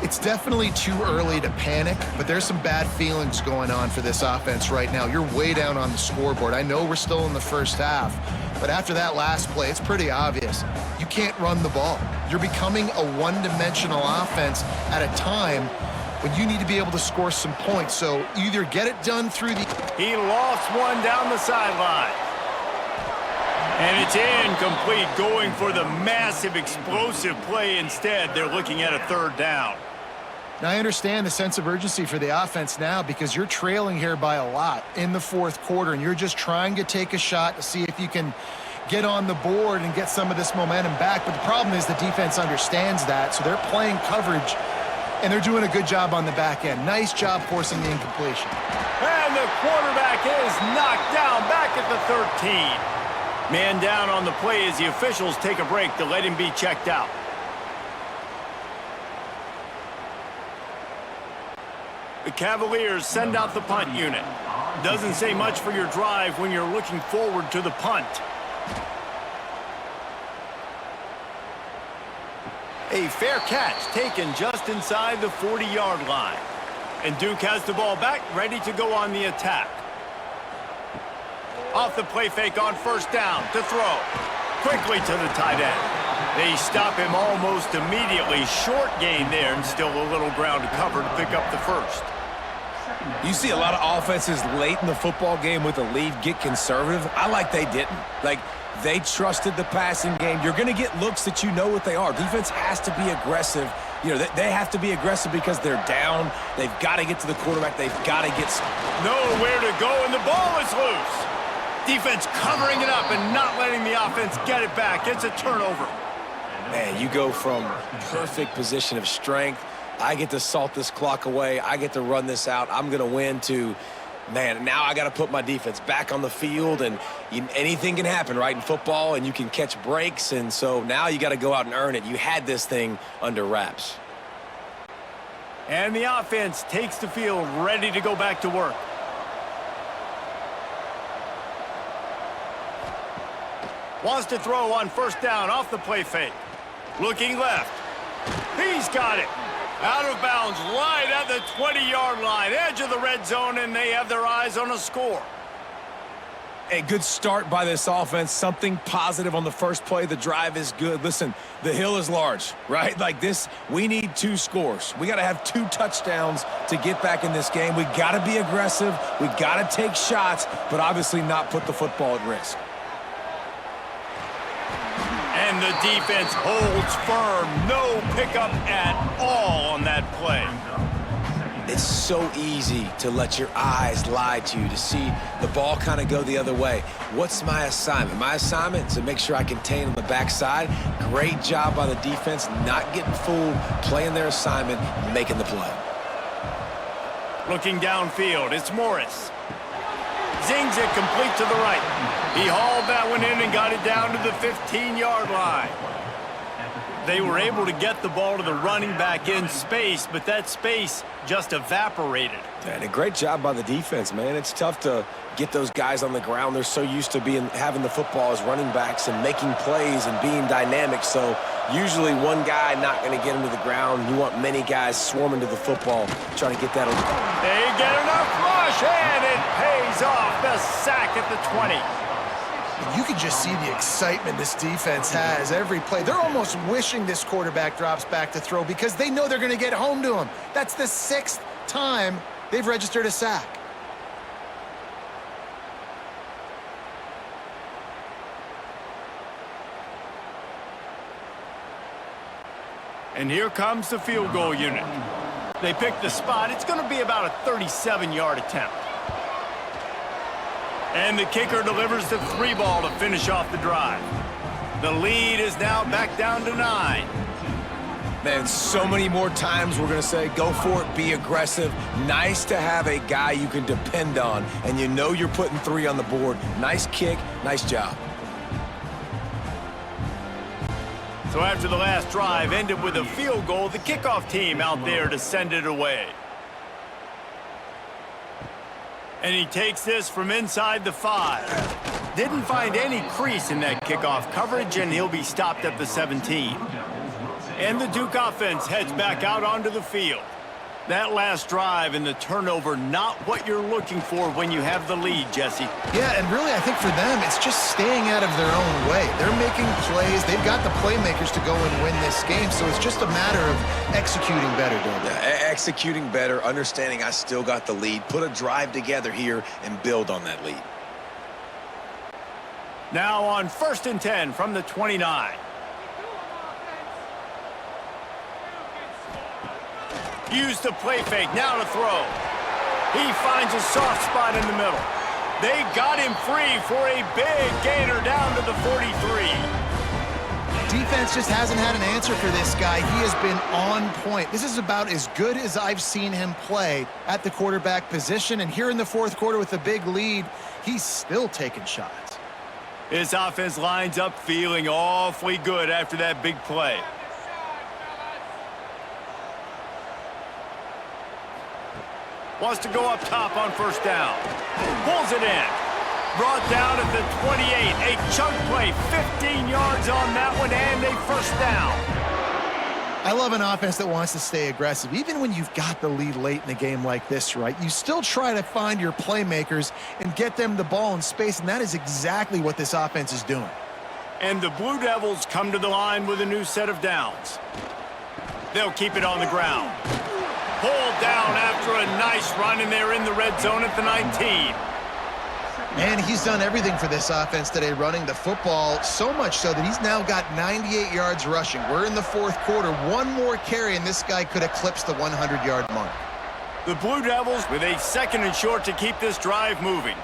It's definitely too early to panic, but there's some bad feelings going on for this offense right now. You're way down on the scoreboard. I know we're still in the first half, but after that last play, it's pretty obvious. You can't run the ball. You're becoming a one-dimensional offense at a time when you need to be able to score some points. So either get it done through the... He lost one down the sideline. And it's incomplete, going for the massive, explosive play instead. They're looking at a 3rd down. Now, I understand the sense of urgency for the offense now because you're trailing here by a lot in the 4th quarter, and you're just trying to take a shot to see if you can get on the board and get some of this momentum back. But the problem is the defense understands that, so they're playing coverage, and they're doing a good job on the back end. Nice job forcing the incompletion. And the quarterback is knocked down back at the 13. Man down on the play as the officials take a break to let him be checked out. The Cavaliers send out the punt unit. Doesn't say much for your drive when you're looking forward to the punt. A fair catch taken just inside the 40-yard line. And Duke has the ball back, ready to go on the attack. Off the play fake on 1st down to throw. Quickly to the tight end. They stop him almost immediately. Short gain there and still a little ground to cover to pick up the 1st. You see a lot of offenses late in the football game with a lead get conservative. I like they didn't. Like, they trusted the passing game. You're going to get looks that you know what they are. Defense has to be aggressive. You know, they have to be aggressive because they're down. They've got to get to the quarterback. They've got to get... Nowhere to go, and the ball is loose. Defense covering it up and not letting the offense get it back. It's a turnover. Man, you go from perfect position of strength. I get to salt this clock away. I get to run this out. I'm going to win to, man, now I got to put my defense back on the field, and anything can happen, right, in football, and you can catch breaks, and so now you got to go out and earn it. You had this thing under wraps. And the offense takes the field, ready to go back to work. Wants to throw on 1st down off the play fake. Looking left. He's got it. Out of bounds, right at the 20-yard line, edge of the red zone, and they have their eyes on a score. A good start by this offense, something positive on the first play. The drive is good. Listen, the hill is large, right? Like this, we need 2 scores. We got to have 2 touchdowns to get back in this game. We got to be aggressive. We got to take shots, but obviously not put the football at risk. And And the defense holds firm. No pickup at all on that play. It's so easy to let your eyes lie to you, to see the ball kind of go the other way. What's my assignment? My assignment is to make sure I contain on the backside. Great job by the defense, not getting fooled, playing their assignment, making the play. Looking downfield, it's Morris. Zings it complete to the right. He hauled that one in and got it down to the 15-yard line. They were able to get the ball to the running back in space, but that space just evaporated. And a great job by the defense, man. It's tough to get those guys on the ground. They're so used to having the football as running backs and making plays and being dynamic. So usually one guy not going to get him to the ground. You want many guys swarming to the football, trying to get that. They get enough rush, and it pays off. The sack at the 20. You can just see the excitement this defense has every play. They're almost wishing this quarterback drops back to throw because they know they're going to get home to him. That's the 6th time they've registered a sack. And here comes the field goal unit. They pick the spot. It's going to be about a 37-yard attempt. And the kicker delivers the 3-ball to finish off the drive. The lead is now back down to 9. Man, so many more times we're going to say, go for it, be aggressive. Nice to have a guy you can depend on, and you know you're putting 3 on the board. Nice kick, nice job. So after the last drive ended with a field goal, the kickoff team out there to send it away. And he takes this from inside the 5. Didn't find any crease in that kickoff coverage, and he'll be stopped at the 17. And the Duke offense heads back out onto the field. That last drive and the turnover, not what you're looking for when you have the lead, Jesse. Yeah, and really I think for them, it's just staying out of their own way. They're making plays. They've got the playmakers to go and win this game, so it's just a matter of executing better, don't they? Yeah, executing better, understanding I still got the lead, put a drive together here and build on that lead. Now on 1st and 10 from the 29. Use the play fake, now to throw. He finds a soft spot in the middle. They got him free for a big gainer down to the 43. Defense just hasn't had an answer for this guy. He has been on point. This is about as good as I've seen him play at the quarterback position. And here in the 4th quarter with a big lead, he's still taking shots. His offense lines up feeling awfully good after that big play. Wants to go up top on 1st down. Pulls it in. Brought down at the 28. A chunk play, 15 yards on that one, and a 1st down. I love an offense that wants to stay aggressive. Even when you've got the lead late in the game like this, right, you still try to find your playmakers and get them the ball in space, and that is exactly what this offense is doing. And the Blue Devils come to the line with a new set of downs. They'll keep it on the ground. Pulled down after a nice run, and they're in the red zone at the 19. And he's done everything for this offense today, running the football, so much so that he's now got 98 yards rushing. We're in the 4th quarter. One more carry, and this guy could eclipse the 100-yard mark. The Blue Devils with a 2nd and short to keep this drive moving.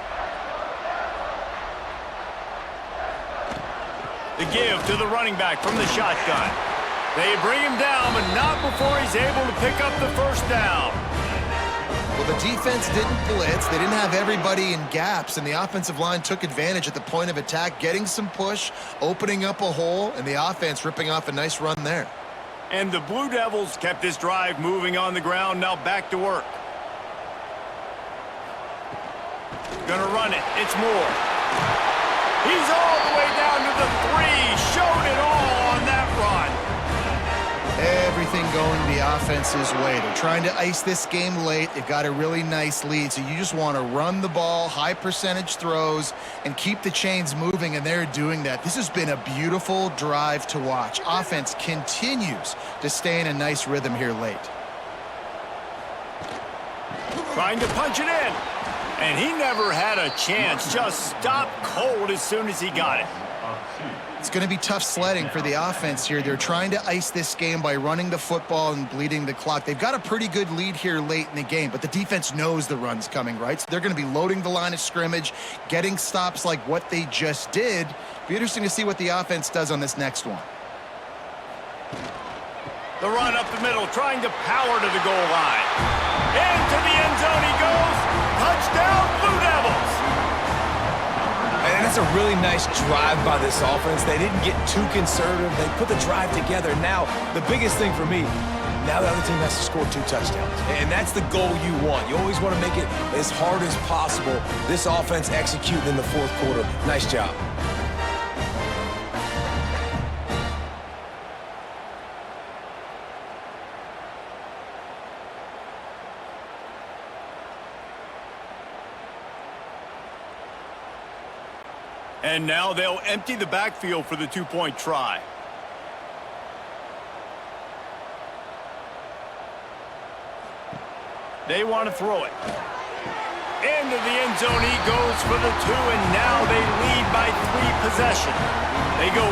The give to the running back from the shotgun. They bring him down, but not before he's able to pick up the 1st down. Well, the defense didn't blitz. They didn't have everybody in gaps, and the offensive line took advantage at the point of attack, getting some push, opening up a hole, and the offense ripping off a nice run there. And the Blue Devils kept this drive moving on the ground, now back to work. Gonna run it. It's Moore. He's all the way down to the 3. Showed it all on that run. Everything going the offense's way. They're trying to ice this game late. They've got a really nice lead, so you just want to run the ball, high percentage throws, and keep the chains moving, and they're doing that. This has been a beautiful drive to watch. Offense continues to stay in a nice rhythm here late. Trying to punch it in. And he never had a chance. Just stopped cold as soon as he got it. It's going to be tough sledding for the offense here. They're trying to ice this game by running the football and bleeding the clock. They've got a pretty good lead here late in the game, but the defense knows the run's coming, right? So they're going to be loading the line of scrimmage, getting stops like what they just did. Be interesting to see what the offense does on this next one. The run up the middle, trying to power to the goal line. Into the end zone he goes. Touchdown, Blue Devils. And it's a really nice drive by this offense. They didn't get too conservative. They put the drive together. Now, the biggest thing for me, now the other team has to score 2 touchdowns. And that's the goal you want. You always want to make it as hard as possible. This offense executing in the fourth quarter. Nice job. And now they'll empty the backfield for the 2-point try. They want to throw it. Into the end zone he goes for the 2, and now they lead by 3 possessions. They go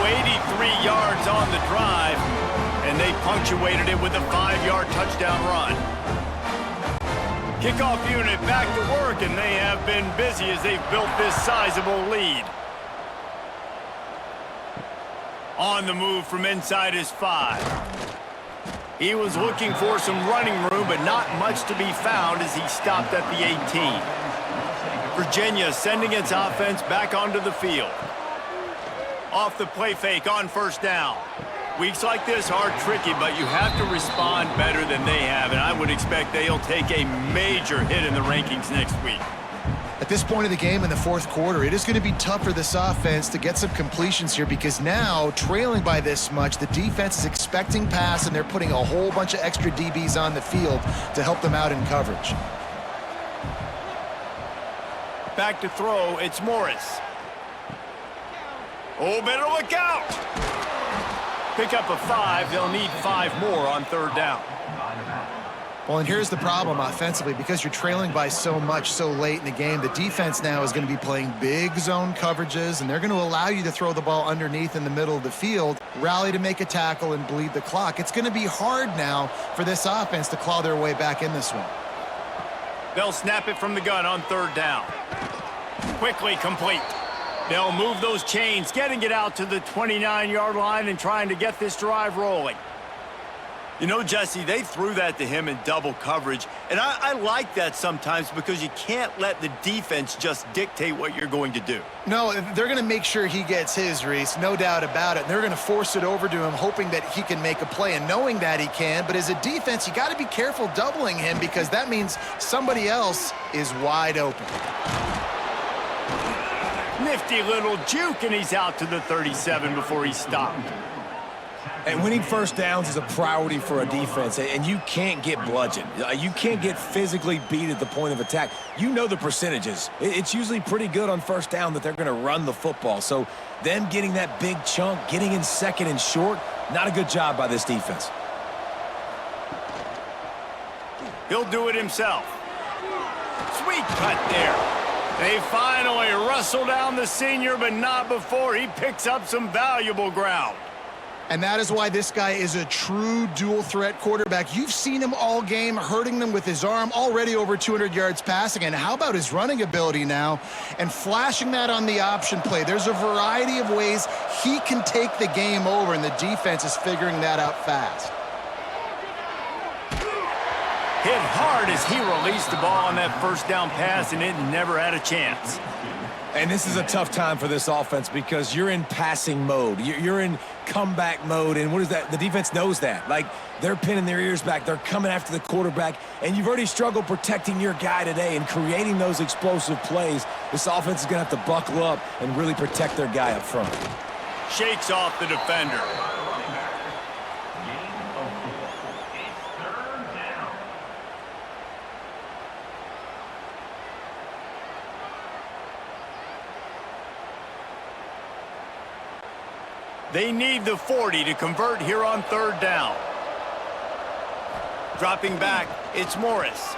83 yards on the drive, and they punctuated it with a 5-yard touchdown run. Kickoff unit back to work, and they have been busy as they've built this sizable lead. On the move from inside his 5. He was looking for some running room, but not much to be found as he stopped at the 18. Virginia sending its offense back onto the field. Off the play fake on first down. Weeks like this are tricky, but you have to respond better than they have, and I would expect they'll take a major hit in the rankings next week. At this point of the game in the fourth quarter, it is going to be tough for this offense to get some completions here because now, trailing by this much, the defense is expecting pass, and they're putting a whole bunch of extra DBs on the field to help them out in coverage. Back to throw, it's Morris. Oh, better look out! Pick up a 5, they'll need 5 more on third down. Well, and here's the problem offensively. Because you're trailing by so much so late in the game, the defense now is going to be playing big zone coverages, and they're going to allow you to throw the ball underneath in the middle of the field, rally to make a tackle, and bleed the clock. It's going to be hard now for this offense to claw their way back in this one. They'll snap it from the gun on third down. Quickly complete. They'll move those chains, getting it out to the 29-yard line and trying to get this drive rolling. You know, Jesse, they threw that to him in double coverage, and I like that sometimes because you can't let the defense just dictate what you're going to do. No, they're going to make sure he gets his, Reese, no doubt about it. And they're going to force it over to him, hoping that he can make a play and knowing that he can. But as a defense, you got to be careful doubling him because that means somebody else is wide open. Nifty little juke, and he's out to the 37 before he stopped. And winning first downs is a priority for a defense, and you can't get bludgeoned. You can't get physically beat at the point of attack. You know the percentages. It's usually pretty good on first down that they're going to run the football. So them getting that big chunk, getting in second and short, not a good job by this defense. He'll do it himself. Sweet cut there. They finally wrestle down the senior, but not before he picks up some valuable ground. And that is why this guy is a true dual-threat quarterback. You've seen him all game, hurting them with his arm, already over 200 yards passing. And how about his running ability now? And flashing that on the option play. There's a variety of ways he can take the game over, and the defense is figuring that out fast. Hit hard as he released the ball on that first down pass, and it never had a chance. And this is a tough time for this offense because you're in passing mode. You're in comeback mode, and what is that? The defense knows that. Like, they're pinning their ears back. They're coming after the quarterback, and you've already struggled protecting your guy today and creating those explosive plays. This offense is going to have to buckle up and really protect their guy up front. Shakes off the defender. They need the 40 to convert here on third down. Dropping back, it's Morris.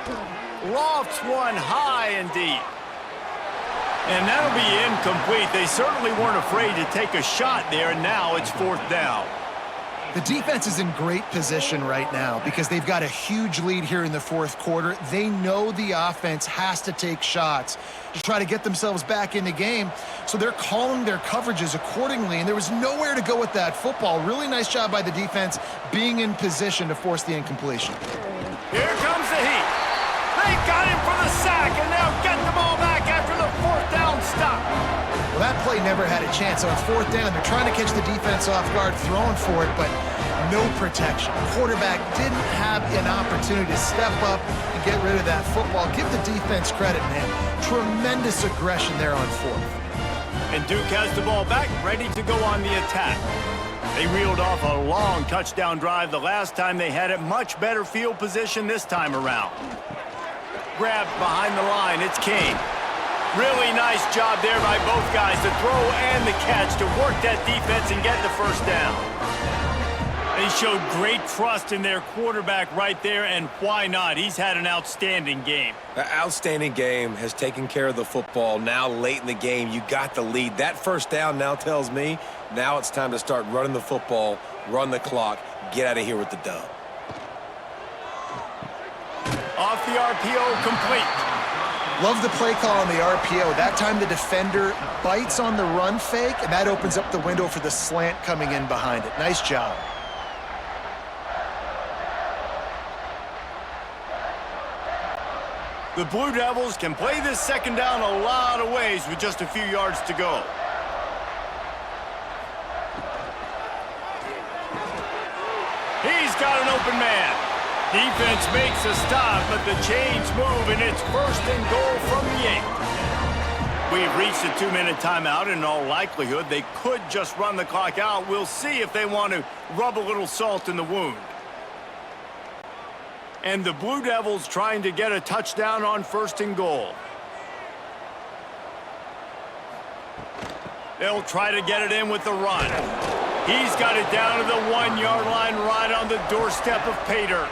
Lofts one high and deep. And that'll be incomplete. They certainly weren't afraid to take a shot there, and now it's 4th down. The defense is in great position right now because they've got a huge lead here in the 4th quarter. They know the offense has to take shots to try to get themselves back in the game, so they're calling their coverages accordingly, and there was nowhere to go with that football. Really nice job by the defense being in position to force the incompletion. Here comes the heat. They got him for the sack, and now get the ball back after the 4th down stop. Well, that play never had a chance. On 4th down, they're trying to catch the defense off guard, throwing for it, but no protection. Quarterback didn't have an opportunity to step up and get rid of that football. Give the defense credit, man. Tremendous aggression there on 4th. And Duke has the ball back, ready to go on the attack. They reeled off a long touchdown drive the last time they had it. Much better field position this time around. Grabbed behind the line, it's Kane. Really nice job there by both guys, the throw and the catch to work that defense and get the 1st down. They showed great trust in their quarterback right there, and why not? He's had an outstanding game. An outstanding game, has taken care of the football. Now late in the game, you got the lead. That 1st down now tells me now it's time to start running the football, run the clock, get out of here with the dub. Off the RPO, complete. Love the play call on the RPO. That time the defender bites on the run fake, and that opens up the window for the slant coming in behind it. Nice job. The Blue Devils can play this 2nd down a lot of ways with just a few yards to go. He's got an open man. Defense makes a stop, but the chains move, and it's 1st and goal from the 8. We've reached a 2-minute timeout, and in all likelihood, they could just run the clock out. We'll see if they want to rub a little salt in the wound. And the Blue Devils trying to get a touchdown on 1st and goal. They'll try to get it in with the run. He's got it down to the 1-yard line right on the doorstep of Pater.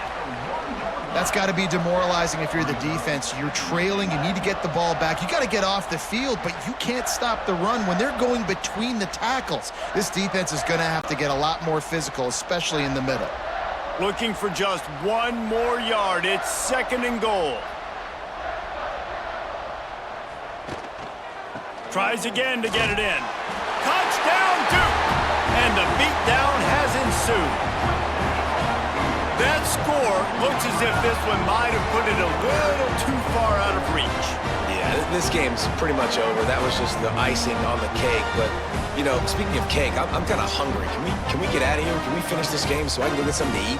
That's got to be demoralizing if you're the defense. You're trailing. You need to get the ball back. You got to get off the field, but you can't stop the run when they're going between the tackles. This defense is going to have to get a lot more physical, especially in the middle. Looking for just 1 more yard. It's 2nd and goal. Tries again to get it in. Touchdown, Duke! And the beatdown has ensued. That score looks as if this one might have put it a little too far out of reach. Yeah, this game's pretty much over. That was just the icing on the cake. But, you know, speaking of cake, I'm kind of hungry. Can we get out of here? Can we finish this game so I can go get something to eat?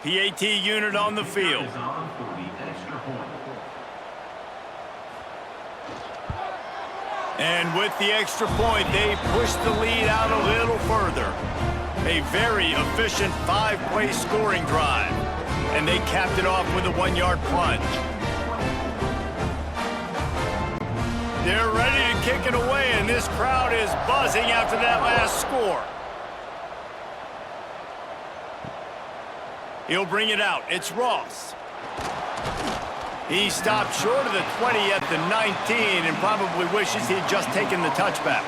PAT unit on the field. And with the extra point, they push the lead out a little further. A very efficient 5-play scoring drive. And they capped it off with a 1-yard plunge. They're ready to kick it away, and this crowd is buzzing after that last score. He'll bring it out. It's Ross. He stopped short of the 20 at the 19 and probably wishes he'd just taken the touchback.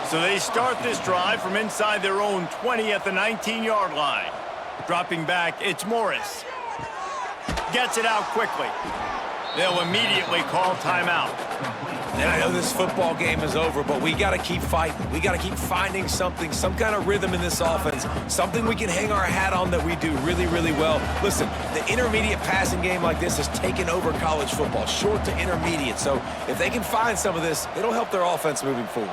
So they start this drive from inside their own 20 at the 19-yard line. Dropping back, it's Morris. Gets it out quickly. They'll immediately call timeout. And I know this football game is over, but we got to keep fighting. We got to keep finding something, some kind of rhythm in this offense, something we can hang our hat on that we do really, really well. Listen, the intermediate passing game like this has taken over college football, short to intermediate. So if they can find some of this, it'll help their offense moving forward.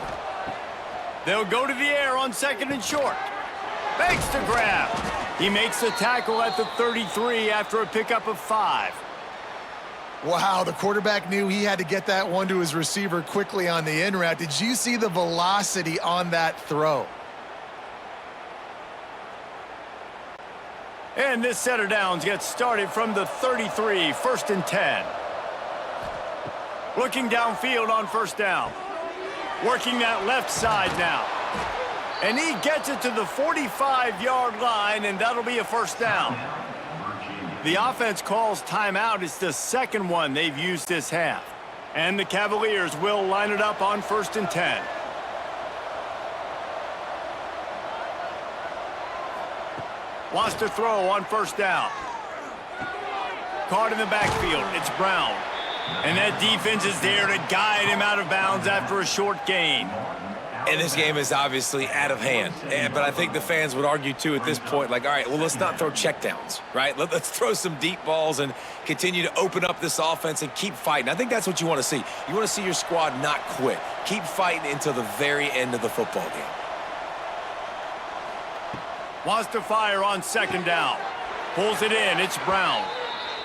They'll go to the air on 2nd and short. Fakes to grab. He makes the tackle at the 33 after a pickup of 5. Wow, the quarterback knew he had to get that one to his receiver quickly on the in route. Did you see the velocity on that throw? And this set of downs gets started from the 33, 1st and 10. Looking downfield on 1st down. Working that left side now. And he gets it to the 45-yard line, and that'll be a first down. The offense calls timeout. It's the second one they've used this half. And the Cavaliers will line it up on 1st and 10. Wants to throw on 1st down. Caught in the backfield. It's Brown. And that defense is there to guide him out of bounds after a short gain. And this game is obviously out of hand. But I think the fans would argue, too, at this point, like, all right, well, let's not throw checkdowns, right? Let's throw some deep balls and continue to open up this offense and keep fighting. I think that's what you want to see. You want to see your squad not quit. Keep fighting until the very end of the football game. Wants to fire on 2nd down. Pulls it in. It's Brown.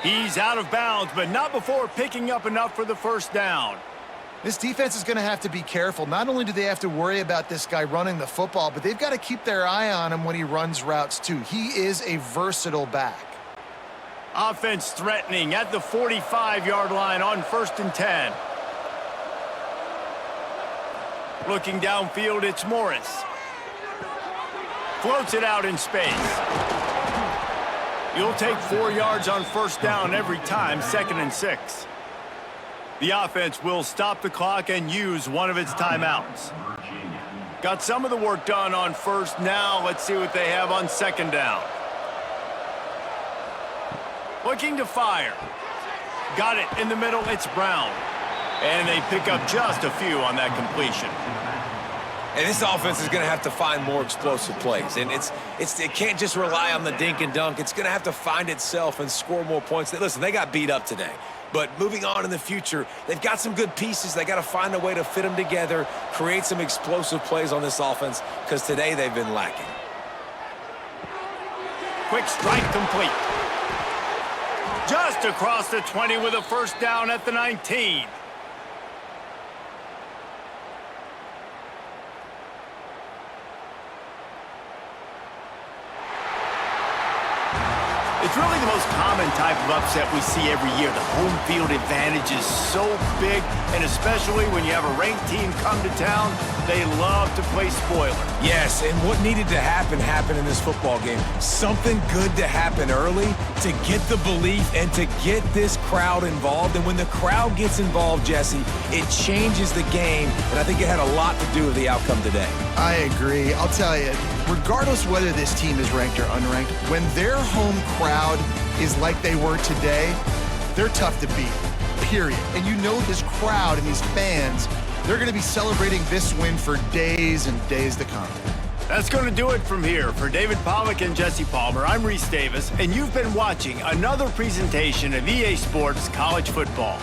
He's out of bounds, but not before picking up enough for the 1st down. This defense is going to have to be careful. Not only do they have to worry about this guy running the football, but they've got to keep their eye on him when he runs routes, too. He is a versatile back. Offense threatening at the 45-yard line on 1st and 10. Looking downfield, it's Morris. Floats it out in space. You'll take 4 yards on 1st down every time, 2nd and 6. The offense will stop the clock and use one of its timeouts. Got some of the work done on 1st. Now let's see what they have on 2nd down. Looking to fire. Got it in the middle. It's Brown. And they pick up just a few on that completion. And this offense is going to have to find more explosive plays. And it can't just rely on the dink and dunk. It's going to have to find itself and score more points. Listen, they got beat up today. But moving on in the future, they've got some good pieces. They got to find a way to fit them together, create some explosive plays on this offense, because today they've been lacking. Quick strike complete. Just across the 20 with a 1st down at the 19. It's really the most common type of upset we see every year. The home field advantage is so big, and especially when you have a ranked team come to town, they love to play spoiler. Yes, and what needed to happen happened in this football game. Something good to happen early to get the belief and to get this crowd involved. And when the crowd gets involved, Jesse, it changes the game, and I think it had a lot to do with the outcome today. I agree. I'll tell you, regardless whether this team is ranked or unranked, when their home crowd is like they were today, they're tough to beat, period. And you know this crowd and these fans, they're going to be celebrating this win for days and days to come. That's going to do it from here. For David Pollack and Jesse Palmer, I'm Reese Davis, and you've been watching another presentation of EA Sports College Football.